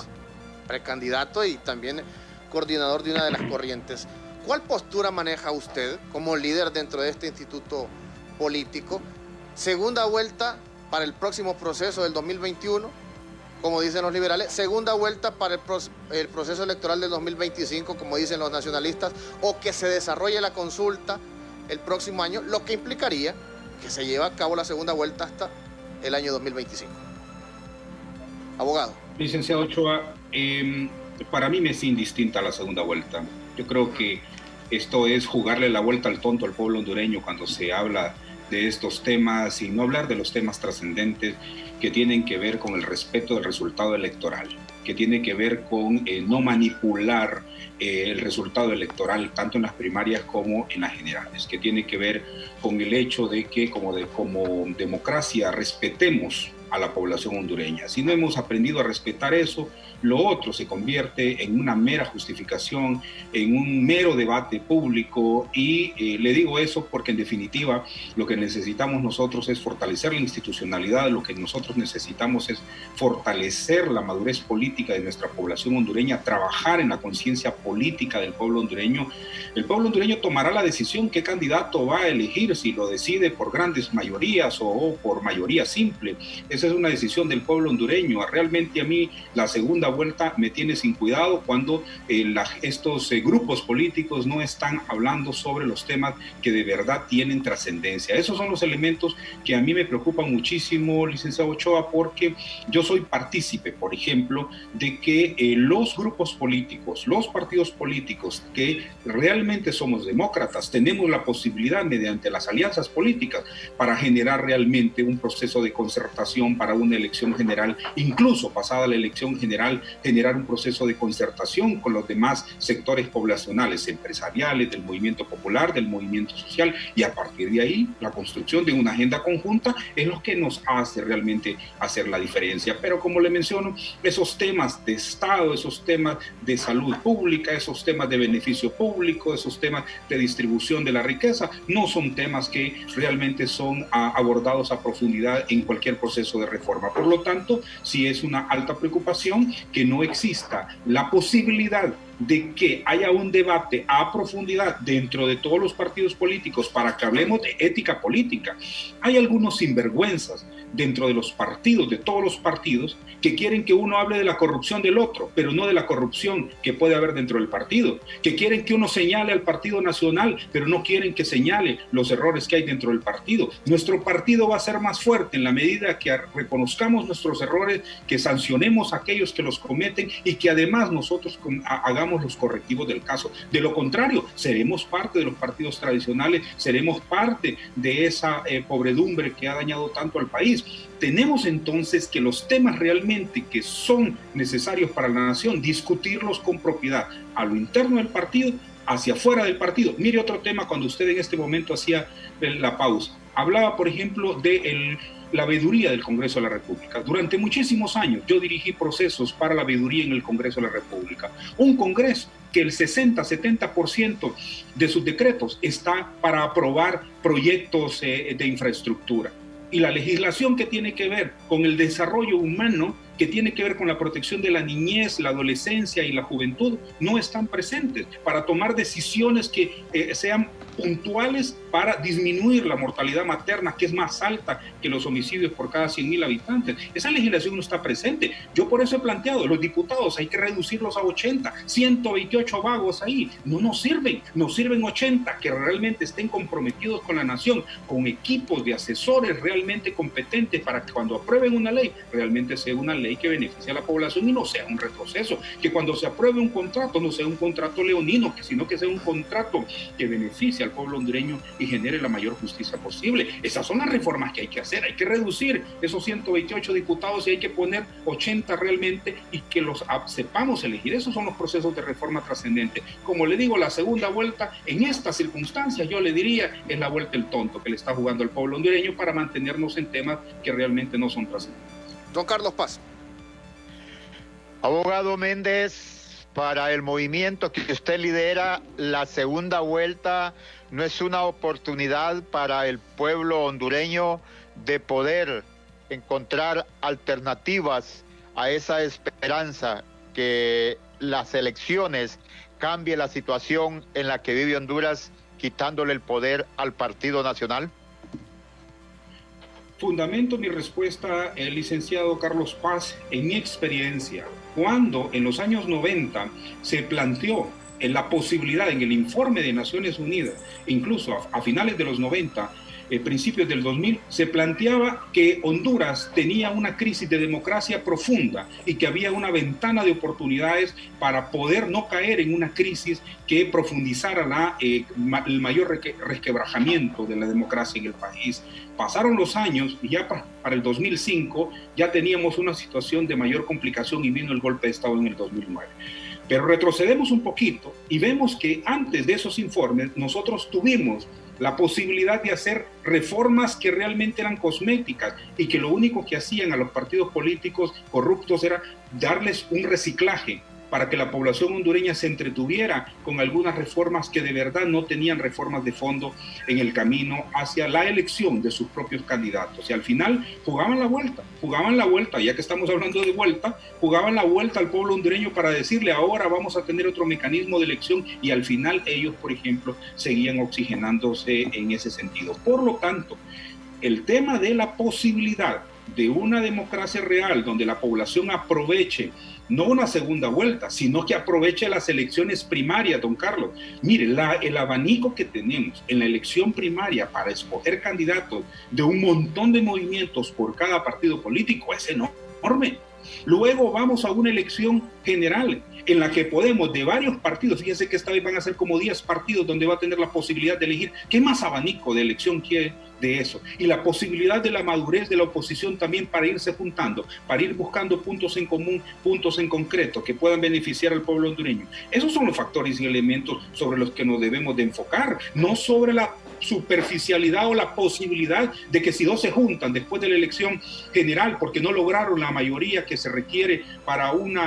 precandidato y también coordinador de una de las corrientes. ¿Cuál postura maneja usted como líder dentro de este instituto político? Segunda vuelta para el próximo proceso del 2021, como dicen los liberales, segunda vuelta para el proceso electoral del 2025, como dicen los nacionalistas, o que se desarrolle la consulta el próximo año, lo que implicaría que se lleve a cabo la segunda vuelta hasta el año 2025. Abogado. Licenciado Ochoa, para mí me es indistinta la segunda vuelta. Yo creo que esto es jugarle la vuelta al tonto al pueblo hondureño cuando se habla de estos temas y no hablar de los temas trascendentes que tienen que ver con el respeto del resultado electoral, que tiene que ver con no manipular el resultado electoral tanto en las primarias como en las generales, que tiene que ver con el hecho de que como democracia respetemos a la población hondureña. Si no hemos aprendido a respetar eso, lo otro se convierte en una mera justificación, en un mero debate público, y le digo eso porque en definitiva lo que necesitamos nosotros es fortalecer la institucionalidad, lo que nosotros necesitamos es fortalecer la madurez política de nuestra población hondureña, trabajar en la conciencia política del pueblo hondureño. El pueblo hondureño tomará la decisión qué candidato va a elegir, si lo decide por grandes mayorías o por mayoría simple. Esa es una decisión del pueblo hondureño. Realmente a mí la segunda vuelta me tiene sin cuidado cuando estos grupos políticos no están hablando sobre los temas que de verdad tienen trascendencia. Esos son los elementos que a mí me preocupan muchísimo, licenciado Ochoa, porque yo soy partícipe, por ejemplo, de que los grupos políticos, los partidos políticos que realmente somos demócratas, tenemos la posibilidad mediante las alianzas políticas para generar realmente un proceso de concertación preparación para una elección general, incluso pasada la elección general, generar un proceso de concertación con los demás sectores poblacionales, empresariales, del movimiento popular, del movimiento social, y a partir de ahí la construcción de una agenda conjunta es lo que nos hace realmente hacer la diferencia. Pero como le menciono, esos temas de Estado, esos temas de salud pública, esos temas de beneficio público, esos temas de distribución de la riqueza, no son temas que realmente son abordados a profundidad en cualquier proceso de reforma. Por lo tanto, sí es una alta preocupación que no exista la posibilidad de que haya un debate a profundidad dentro de todos los partidos políticos para que hablemos de ética política. Hay algunos sinvergüenzas dentro de los partidos, de todos los partidos, que quieren que uno hable de la corrupción del otro, pero no de la corrupción que puede haber dentro del partido, que quieren que uno señale al Partido Nacional, pero no quieren que señale los errores que hay dentro del partido. Nuestro partido va a ser más fuerte en la medida que reconozcamos nuestros errores, que sancionemos a aquellos que los cometen y que además nosotros hagamos los correctivos del caso. De lo contrario, seremos parte de los partidos tradicionales, seremos parte de esa pobredumbre que ha dañado tanto al país. Tenemos entonces que los temas realmente que son necesarios para la nación, discutirlos con propiedad, a lo interno del partido, hacia afuera del partido. Mire otro tema cuando usted en este momento hacía la pausa. Hablaba, por ejemplo, de la veeduría del Congreso de la República. Durante muchísimos años yo dirigí procesos para la veeduría en el Congreso de la República. Un Congreso que el 60-70% de sus decretos está para aprobar proyectos de infraestructura. Y la legislación que tiene que ver con el desarrollo humano, que tiene que ver con la protección de la niñez, la adolescencia y la juventud, no están presentes para tomar decisiones que sean puntuales para disminuir la mortalidad materna, que es más alta que los homicidios por cada 100.000 habitantes. Esa legislación no está presente. Yo por eso he planteado, los diputados hay que reducirlos a 80, 128 vagos ahí. No nos sirven 80 que realmente estén comprometidos con la nación, con equipos de asesores realmente competentes para que cuando aprueben una ley, realmente sea una ley que beneficie a la población y no sea un retroceso. Que cuando se apruebe un contrato no sea un contrato leonino, sino que sea un contrato que beneficie al pueblo hondureño y genere la mayor justicia posible. Esas son las reformas que hay que hacer. Hay que reducir esos 128 diputados y hay que poner 80 realmente y que los sepamos elegir. Esos son los procesos de reforma trascendente. Como le digo, la segunda vuelta en estas circunstancias, yo le diría, es la vuelta el tonto que le está jugando al pueblo hondureño para mantenernos en temas que realmente no son trascendentes. Don Carlos Paz. Abogado Méndez, para el movimiento que usted lidera, la segunda vuelta no es una oportunidad para el pueblo hondureño de poder encontrar alternativas a esa esperanza que las elecciones cambie la situación en la que vive Honduras, quitándole el poder al Partido Nacional. Fundamento mi respuesta, licenciado Carlos Paz, en mi experiencia. Cuando en los años 90 se planteó la posibilidad en el informe de Naciones Unidas, incluso a finales de los 90, principios del 2000, se planteaba que Honduras tenía una crisis de democracia profunda y que había una ventana de oportunidades para poder no caer en una crisis que profundizara el mayor resquebrajamiento de la democracia en el país. Pasaron los años y ya para el 2005 ya teníamos una situación de mayor complicación y vino el golpe de Estado en el 2009. Pero retrocedemos un poquito y vemos que antes de esos informes nosotros tuvimos la posibilidad de hacer reformas que realmente eran cosméticas y que lo único que hacían a los partidos políticos corruptos era darles un reciclaje para que la población hondureña se entretuviera con algunas reformas que de verdad no tenían reformas de fondo en el camino hacia la elección de sus propios candidatos. Y al final jugaban la vuelta, ya que estamos hablando de vuelta, jugaban la vuelta al pueblo hondureño para decirle ahora vamos a tener otro mecanismo de elección y al final ellos, por ejemplo, seguían oxigenándose en ese sentido. Por lo tanto, el tema de la posibilidad de una democracia real donde la población aproveche no una segunda vuelta, sino que aproveche las elecciones primarias, don Carlos. Mire, el abanico que tenemos en la elección primaria para escoger candidatos de un montón de movimientos por cada partido político es enorme. Luego vamos a una elección general en la que podemos de varios partidos, fíjense que esta vez van a ser como 10 partidos donde va a tener la posibilidad de elegir, ¿qué más abanico de elección quiere de eso? Y la posibilidad de la madurez de la oposición también para irse juntando, para ir buscando puntos en común, puntos en concreto que puedan beneficiar al pueblo hondureño. Esos son los factores y elementos sobre los que nos debemos de enfocar, no sobre la superficialidad o la posibilidad de que si dos se juntan después de la elección general porque no lograron la mayoría que se requiere para un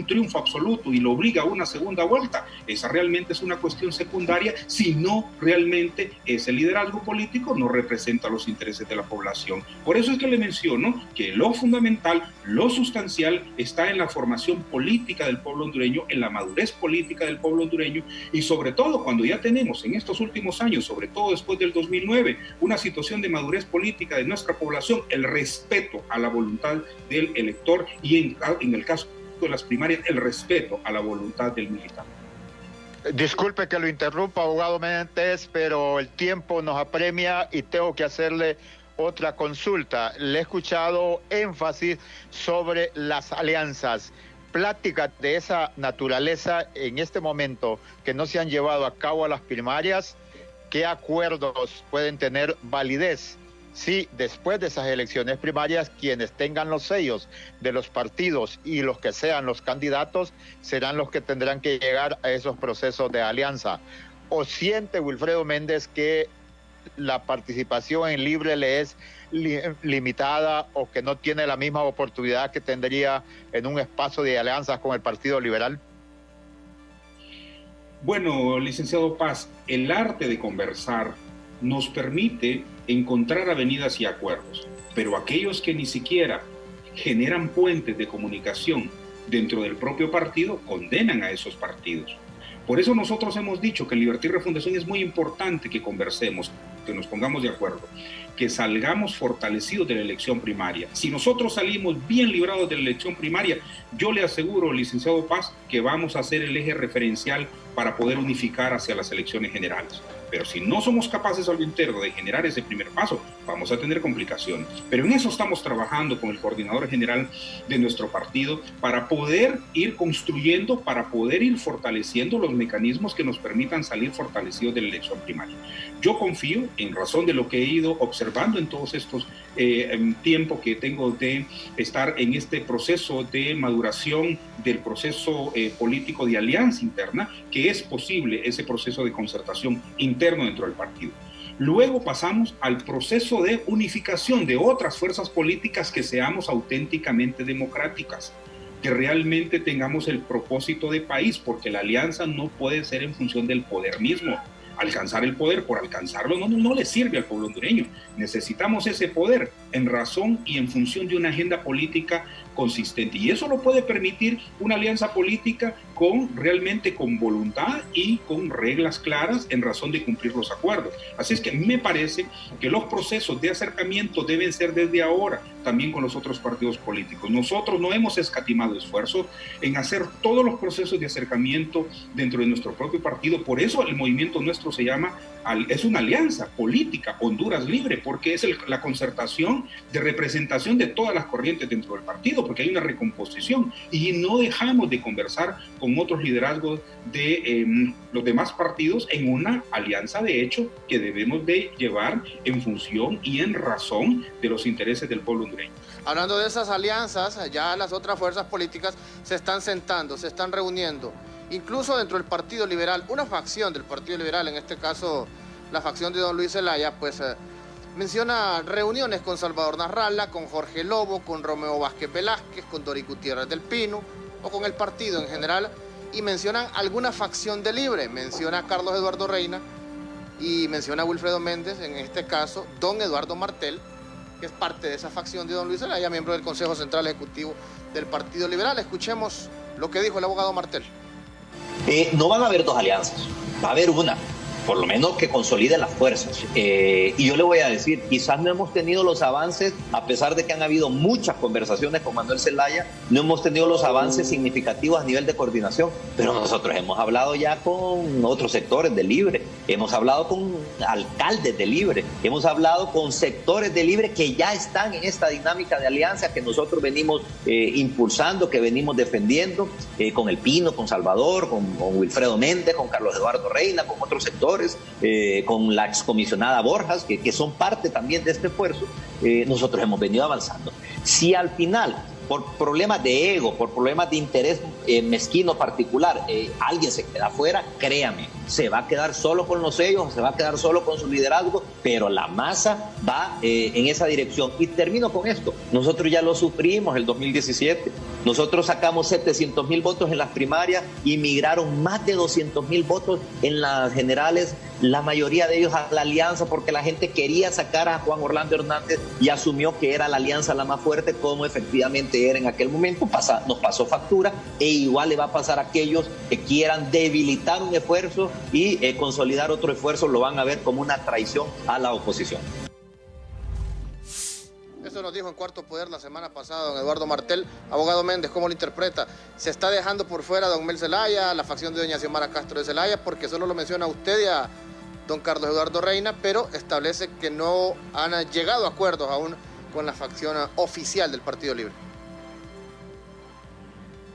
triunfo absoluto y lo obliga a una segunda vuelta, esa realmente es una cuestión secundaria si no realmente ese liderazgo político no representa los intereses de la población. Por eso es que le menciono que lo fundamental, lo sustancial está en la formación política del pueblo hondureño, en la madurez política del pueblo hondureño y sobre todo cuando ya tenemos en estos últimos años, sobre todo después del 2009, una situación de madurez política de nuestra población, el respeto a la voluntad del elector y en el caso de las primarias, el respeto a la voluntad del militante. Disculpe que lo interrumpa, abogado Méndez, pero el tiempo nos apremia y tengo que hacerle otra consulta. Le he escuchado énfasis sobre las alianzas. Pláticas de esa naturaleza en este momento que no se han llevado a cabo a las primarias, ¿qué acuerdos pueden tener validez? Si después de esas elecciones primarias, quienes tengan los sellos de los partidos y los que sean los candidatos, serán los que tendrán que llegar a esos procesos de alianza. ¿O siente Wilfredo Méndez que la participación en libre le es limitada o que no tiene la misma oportunidad que tendría en un espacio de alianzas con el Partido Liberal? Bueno, licenciado Paz, el arte de conversar nos permite encontrar avenidas y acuerdos, pero aquellos que ni siquiera generan puentes de comunicación dentro del propio partido condenan a esos partidos. Por eso nosotros hemos dicho que en Libertad y Refundación es muy importante que conversemos, que nos pongamos de acuerdo, que salgamos fortalecidos de la elección primaria. Si nosotros salimos bien librados de la elección primaria, yo le aseguro, licenciado Paz, que vamos a ser el eje referencial para poder unificar hacia las elecciones generales. Pero si no somos capaces al interno de generar ese primer paso, vamos a tener complicaciones. Pero en eso estamos trabajando con el coordinador general de nuestro partido para poder ir construyendo, para poder ir fortaleciendo los mecanismos que nos permitan salir fortalecidos de la elección primaria. Yo confío, en razón de lo que he ido observando en todos estos tiempo que tengo de estar en este proceso de maduración del proceso político de alianza interna, que es posible ese proceso de concertación interno dentro del partido. Luego pasamos al proceso de unificación de otras fuerzas políticas que seamos auténticamente democráticas, que realmente tengamos el propósito de país, porque la alianza no puede ser en función del poder mismo. Alcanzar el poder por alcanzarlo no le sirve al pueblo hondureño. Necesitamos ese poder en razón y en función de una agenda política consistente. Y eso lo puede permitir una alianza política realmente con voluntad y con reglas claras en razón de cumplir los acuerdos. Así es que me parece que los procesos de acercamiento deben ser desde ahora, también con los otros partidos políticos. Nosotros no hemos escatimado esfuerzos en hacer todos los procesos de acercamiento dentro de nuestro propio partido. Por eso el movimiento nuestro es una alianza política, Honduras Libre, porque es la concertación de representación de todas las corrientes dentro del partido, porque hay una recomposición y no dejamos de conversar con otros liderazgos de los demás partidos en una alianza de hecho que debemos de llevar en función y en razón de los intereses del pueblo hondureño. Hablando de esas alianzas, ya las otras fuerzas políticas se están sentando, se están reuniendo. Incluso dentro del Partido Liberal, una facción del Partido Liberal, en este caso la facción de don Luis Zelaya, pues menciona reuniones con Salvador Narrala, con Jorge Lobo, con Romeo Vázquez Velázquez, con Dori Gutiérrez del Pino, o con el partido en general, y mencionan alguna facción de Libre, menciona a Carlos Eduardo Reina y menciona a Wilfredo Méndez, en este caso don Eduardo Martel, que es parte de esa facción de don Luis Zelaya, miembro del Consejo Central Ejecutivo del Partido Liberal. Escuchemos lo que dijo el abogado Martel. No van a haber dos alianzas, va a haber una, por lo menos que consolide las fuerzas. Y yo le voy a decir, quizás no hemos tenido los avances, a pesar de que han habido muchas conversaciones con Manuel Zelaya, no hemos tenido los avances significativos a nivel de coordinación, pero nosotros hemos hablado ya con otros sectores de Libre, hemos hablado con alcaldes de Libre, hemos hablado con sectores de Libre que ya están en esta dinámica de alianza que nosotros venimos impulsando, que venimos defendiendo, con El Pino, con Salvador, con Wilfredo Méndez, con Carlos Eduardo Reina, con otros sectores, con la excomisionada Borjas, que son parte también de este esfuerzo. Nosotros hemos venido avanzando. Si al final, por problemas de ego, por problemas de interés mezquino particular, alguien se queda afuera, créame, se va a quedar solo con los sellos, se va a quedar solo con su liderazgo, pero la masa va en esa dirección. Y termino con esto, nosotros ya lo sufrimos el 2017, nosotros sacamos 700,000 votos en las primarias y migraron más de 200,000 votos en las generales, la mayoría de ellos a la alianza, porque la gente quería sacar a Juan Orlando Hernández y asumió que era la alianza la más fuerte, como efectivamente era en aquel momento. Nos pasó factura, e igual le va a pasar a aquellos que quieran debilitar un esfuerzo y consolidar otro esfuerzo, lo van a ver como una traición a la oposición. Eso nos dijo en Cuarto Poder la semana pasada don Eduardo Martel. Abogado Méndez, ¿cómo lo interpreta? ¿Se está dejando por fuera a don Mel Zelaya, la facción de doña Xiomara Castro de Zelaya, porque solo lo menciona a usted y a don Carlos Eduardo Reina, pero establece que no han llegado a acuerdos aún con la facción oficial del Partido Libre?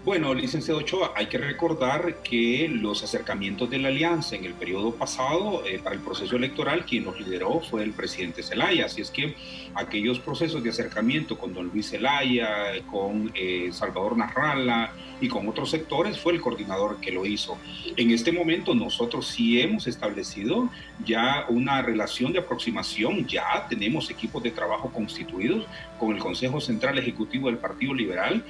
Bueno, licenciado Ochoa, hay que recordar que los acercamientos de la alianza en el periodo pasado para el proceso electoral, quien los lideró fue el presidente Zelaya. Así es que aquellos procesos de acercamiento con don Luis Zelaya, con Salvador Narrala y con otros sectores, fue el coordinador que lo hizo. En este momento nosotros sí hemos establecido ya una relación de aproximación, ya tenemos equipos de trabajo constituidos con el Consejo Central Ejecutivo del Partido Liberal.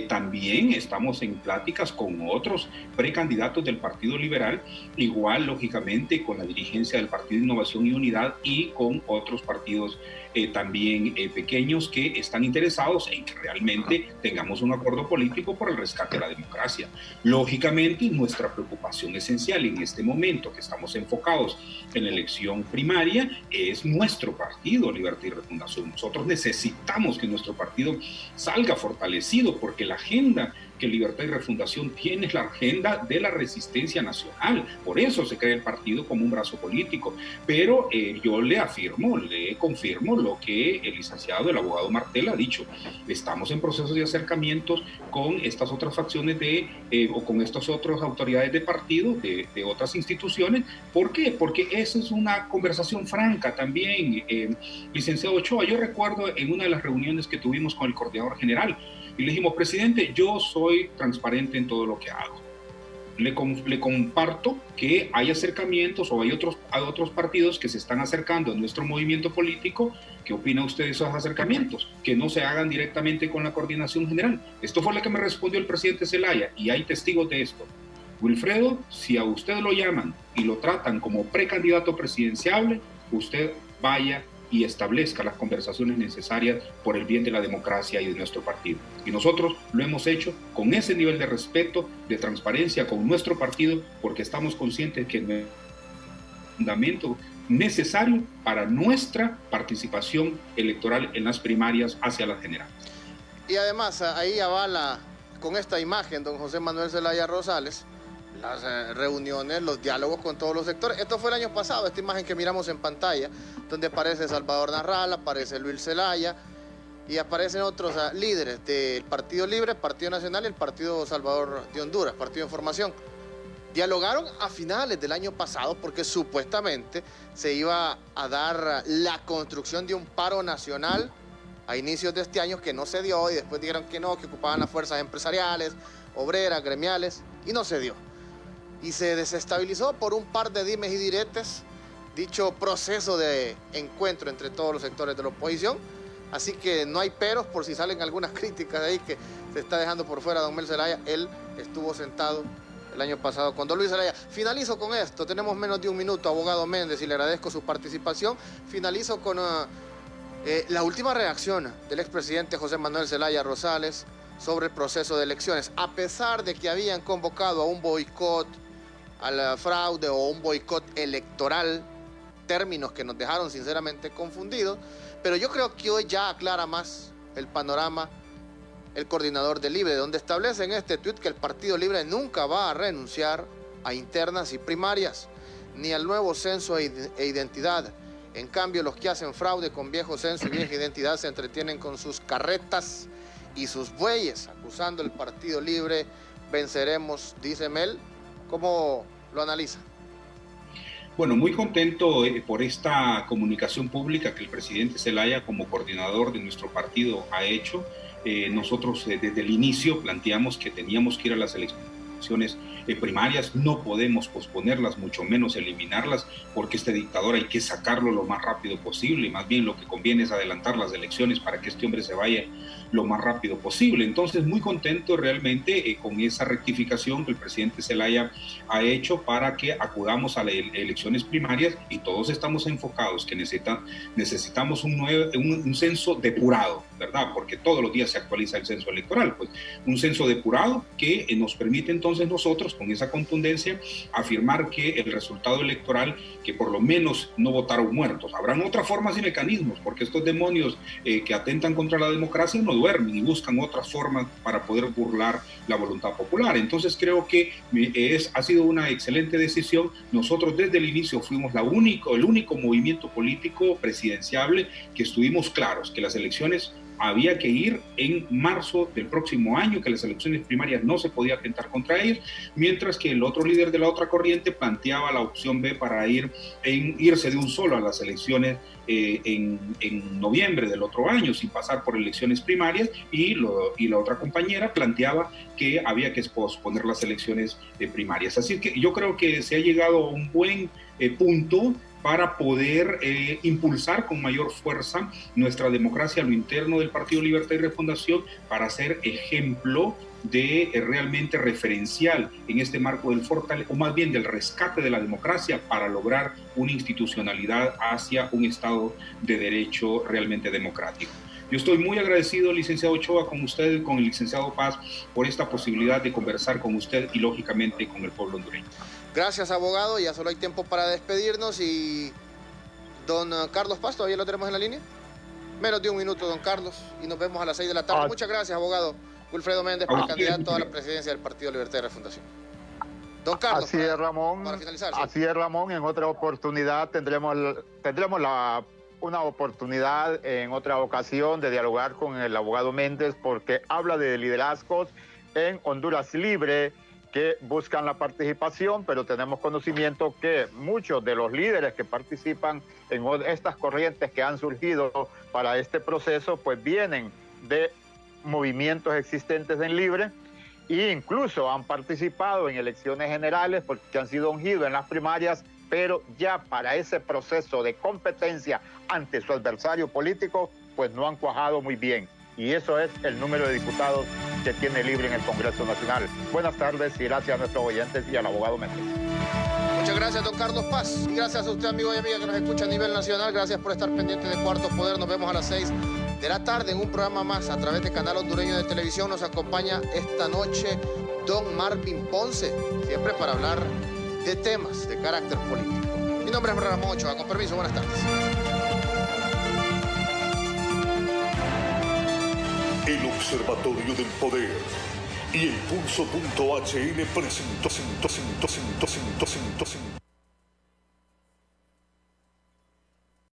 También estamos en pláticas con otros precandidatos del Partido Liberal, igual lógicamente con la dirigencia del Partido Innovación y Unidad y con otros partidos también pequeños que están interesados en que realmente tengamos un acuerdo político por el rescate de la democracia. Lógicamente, nuestra preocupación esencial en este momento que estamos enfocados en la elección primaria es nuestro partido, Libertad y Refundación. Nosotros necesitamos que nuestro partido salga fortalecido, porque la agenda que Libertad y Refundación tiene es la agenda de la resistencia nacional. Por eso se crea el partido como un brazo político. Pero yo le confirmo lo que el licenciado, el abogado Martel ha dicho. Estamos en procesos de acercamientos con estas otras facciones o con estas otras autoridades de partido, de otras instituciones. ¿Por qué? Porque esa es una conversación franca también. Licenciado Ochoa, yo recuerdo en una de las reuniones que tuvimos con el coordinador general, y le dijimos, presidente, yo soy transparente en todo lo que hago. Le comparto que hay acercamientos o hay otros partidos que se están acercando a nuestro movimiento político. ¿Qué opina usted de esos acercamientos? Que no se hagan directamente con la coordinación general. Esto fue lo que me respondió el presidente Zelaya, y hay testigos de esto. Wilfredo, si a usted lo llaman y lo tratan como precandidato presidenciable, usted vaya y establezca las conversaciones necesarias por el bien de la democracia y de nuestro partido. Y nosotros lo hemos hecho con ese nivel de respeto, de transparencia con nuestro partido, porque estamos conscientes que es un fundamento necesario para nuestra participación electoral en las primarias hacia las generales. Y además ahí avala con esta imagen don José Manuel Zelaya Rosales las reuniones, los diálogos con todos los sectores. Esto fue el año pasado, esta imagen que miramos en pantalla, donde aparece Salvador Narrala, aparece Luis Zelaya y aparecen otros líderes del Partido Libre, el Partido Nacional y el Partido Salvador de Honduras, Partido de Formación. Dialogaron a finales del año pasado porque supuestamente se iba a dar la construcción de un paro nacional a inicios de este año, que no se dio, y después dijeron que no, que ocupaban las fuerzas empresariales, obreras, gremiales, y no se dio. Y se desestabilizó por un par de dimes y diretes dicho proceso de encuentro entre todos los sectores de la oposición. Así que no hay peros, por si salen algunas críticas de ahí que se está dejando por fuera don Mel Zelaya. Él estuvo sentado el año pasado con don Luis Zelaya. Finalizo con esto, tenemos menos de un minuto, abogado Méndez, y le agradezco su participación. Finalizo con la última reacción del expresidente José Manuel Zelaya Rosales sobre el proceso de elecciones. A pesar de que habían convocado a un boicot al fraude o un boicot electoral, términos que nos dejaron sinceramente confundidos, pero yo creo que hoy ya aclara más el panorama el coordinador de Libre, donde establece en este tuit que el Partido Libre nunca va a renunciar a internas y primarias, ni al nuevo censo e identidad. En cambio, los que hacen fraude con viejo censo y vieja identidad se entretienen con sus carretas y sus bueyes, acusando al Partido Libre. Venceremos, dice Mel. ¿Cómo lo analiza? Bueno, muy contento por esta comunicación pública que el presidente Zelaya, como coordinador de nuestro partido, ha hecho. Nosotros desde el inicio planteamos que teníamos que ir a las elecciones primarias, no podemos posponerlas, mucho menos eliminarlas, porque este dictador hay que sacarlo lo más rápido posible, y más bien lo que conviene es adelantar las elecciones para que este hombre se vaya lo más rápido posible. Entonces, muy contento realmente con esa rectificación que el presidente Zelaya ha hecho para que acudamos a las elecciones primarias, y todos estamos enfocados que necesitamos un censo depurado, ¿verdad? Porque todos los días se actualiza el censo electoral, pues un censo depurado que nos permite entonces nosotros, con esa contundencia, afirmar que el resultado electoral, que por lo menos no votaron muertos. Habrán otras formas y mecanismos, porque estos demonios que atentan contra la democracia no duermen y buscan otras formas para poder burlar la voluntad popular. Entonces creo que ha sido una excelente decisión. Nosotros desde el inicio fuimos el único movimiento político presidenciable que estuvimos claros que las elecciones había que ir en marzo del próximo año, que las elecciones primarias no se podía atentar contra ellos, mientras que el otro líder de la otra corriente planteaba la opción B para irse de un solo a las elecciones en noviembre del otro año, sin pasar por elecciones primarias, y la otra compañera planteaba que había que posponer las elecciones primarias. Así que yo creo que se ha llegado a un buen punto para poder impulsar con mayor fuerza nuestra democracia a lo interno del Partido Libertad y Refundación, para ser ejemplo de realmente referencial en este marco del o más bien del rescate de la democracia, para lograr una institucionalidad hacia un Estado de Derecho realmente democrático. Yo estoy muy agradecido, licenciado Ochoa, con usted, con el licenciado Paz, por esta posibilidad de conversar con usted y, lógicamente, con el pueblo hondureño. Gracias, abogado. Ya solo hay tiempo para despedirnos. Y don Carlos Paz, ¿todavía lo tenemos en la línea? Menos de un minuto, don Carlos, y nos vemos a las 6 de la tarde. Muchas gracias, abogado Wilfredo Méndez, por candidato a la presidencia del Partido Libertad y Refundación. Don Carlos, así es, Ramón. Para finalizar, ¿sí? Así es, Ramón. En otra oportunidad tendremos una oportunidad en otra ocasión de dialogar con el abogado Méndez, porque habla de liderazgos en Honduras Libre que buscan la participación, pero tenemos conocimiento que muchos de los líderes que participan en estas corrientes que han surgido para este proceso, pues vienen de movimientos existentes en Libre, e incluso han participado en elecciones generales porque han sido ungidos en las primarias, pero ya para ese proceso de competencia ante su adversario político, pues no han cuajado muy bien. Y eso es el número de diputados que tiene Libre en el Congreso Nacional. Buenas tardes y gracias a nuestros oyentes y al abogado Méndez. Muchas gracias, don Carlos Paz. Y gracias a usted, amigo y amiga, que nos escucha a nivel nacional. Gracias por estar pendiente de Cuarto Poder. Nos vemos a las 6 de la tarde en un programa más a través del Canal Hondureño de Televisión. Nos acompaña esta noche don Marvin Ponce, siempre para hablar de temas de carácter político. Mi nombre es Ramón Ochoa. Con permiso, buenas tardes. El Observatorio del Poder y el Pulso.hn presentó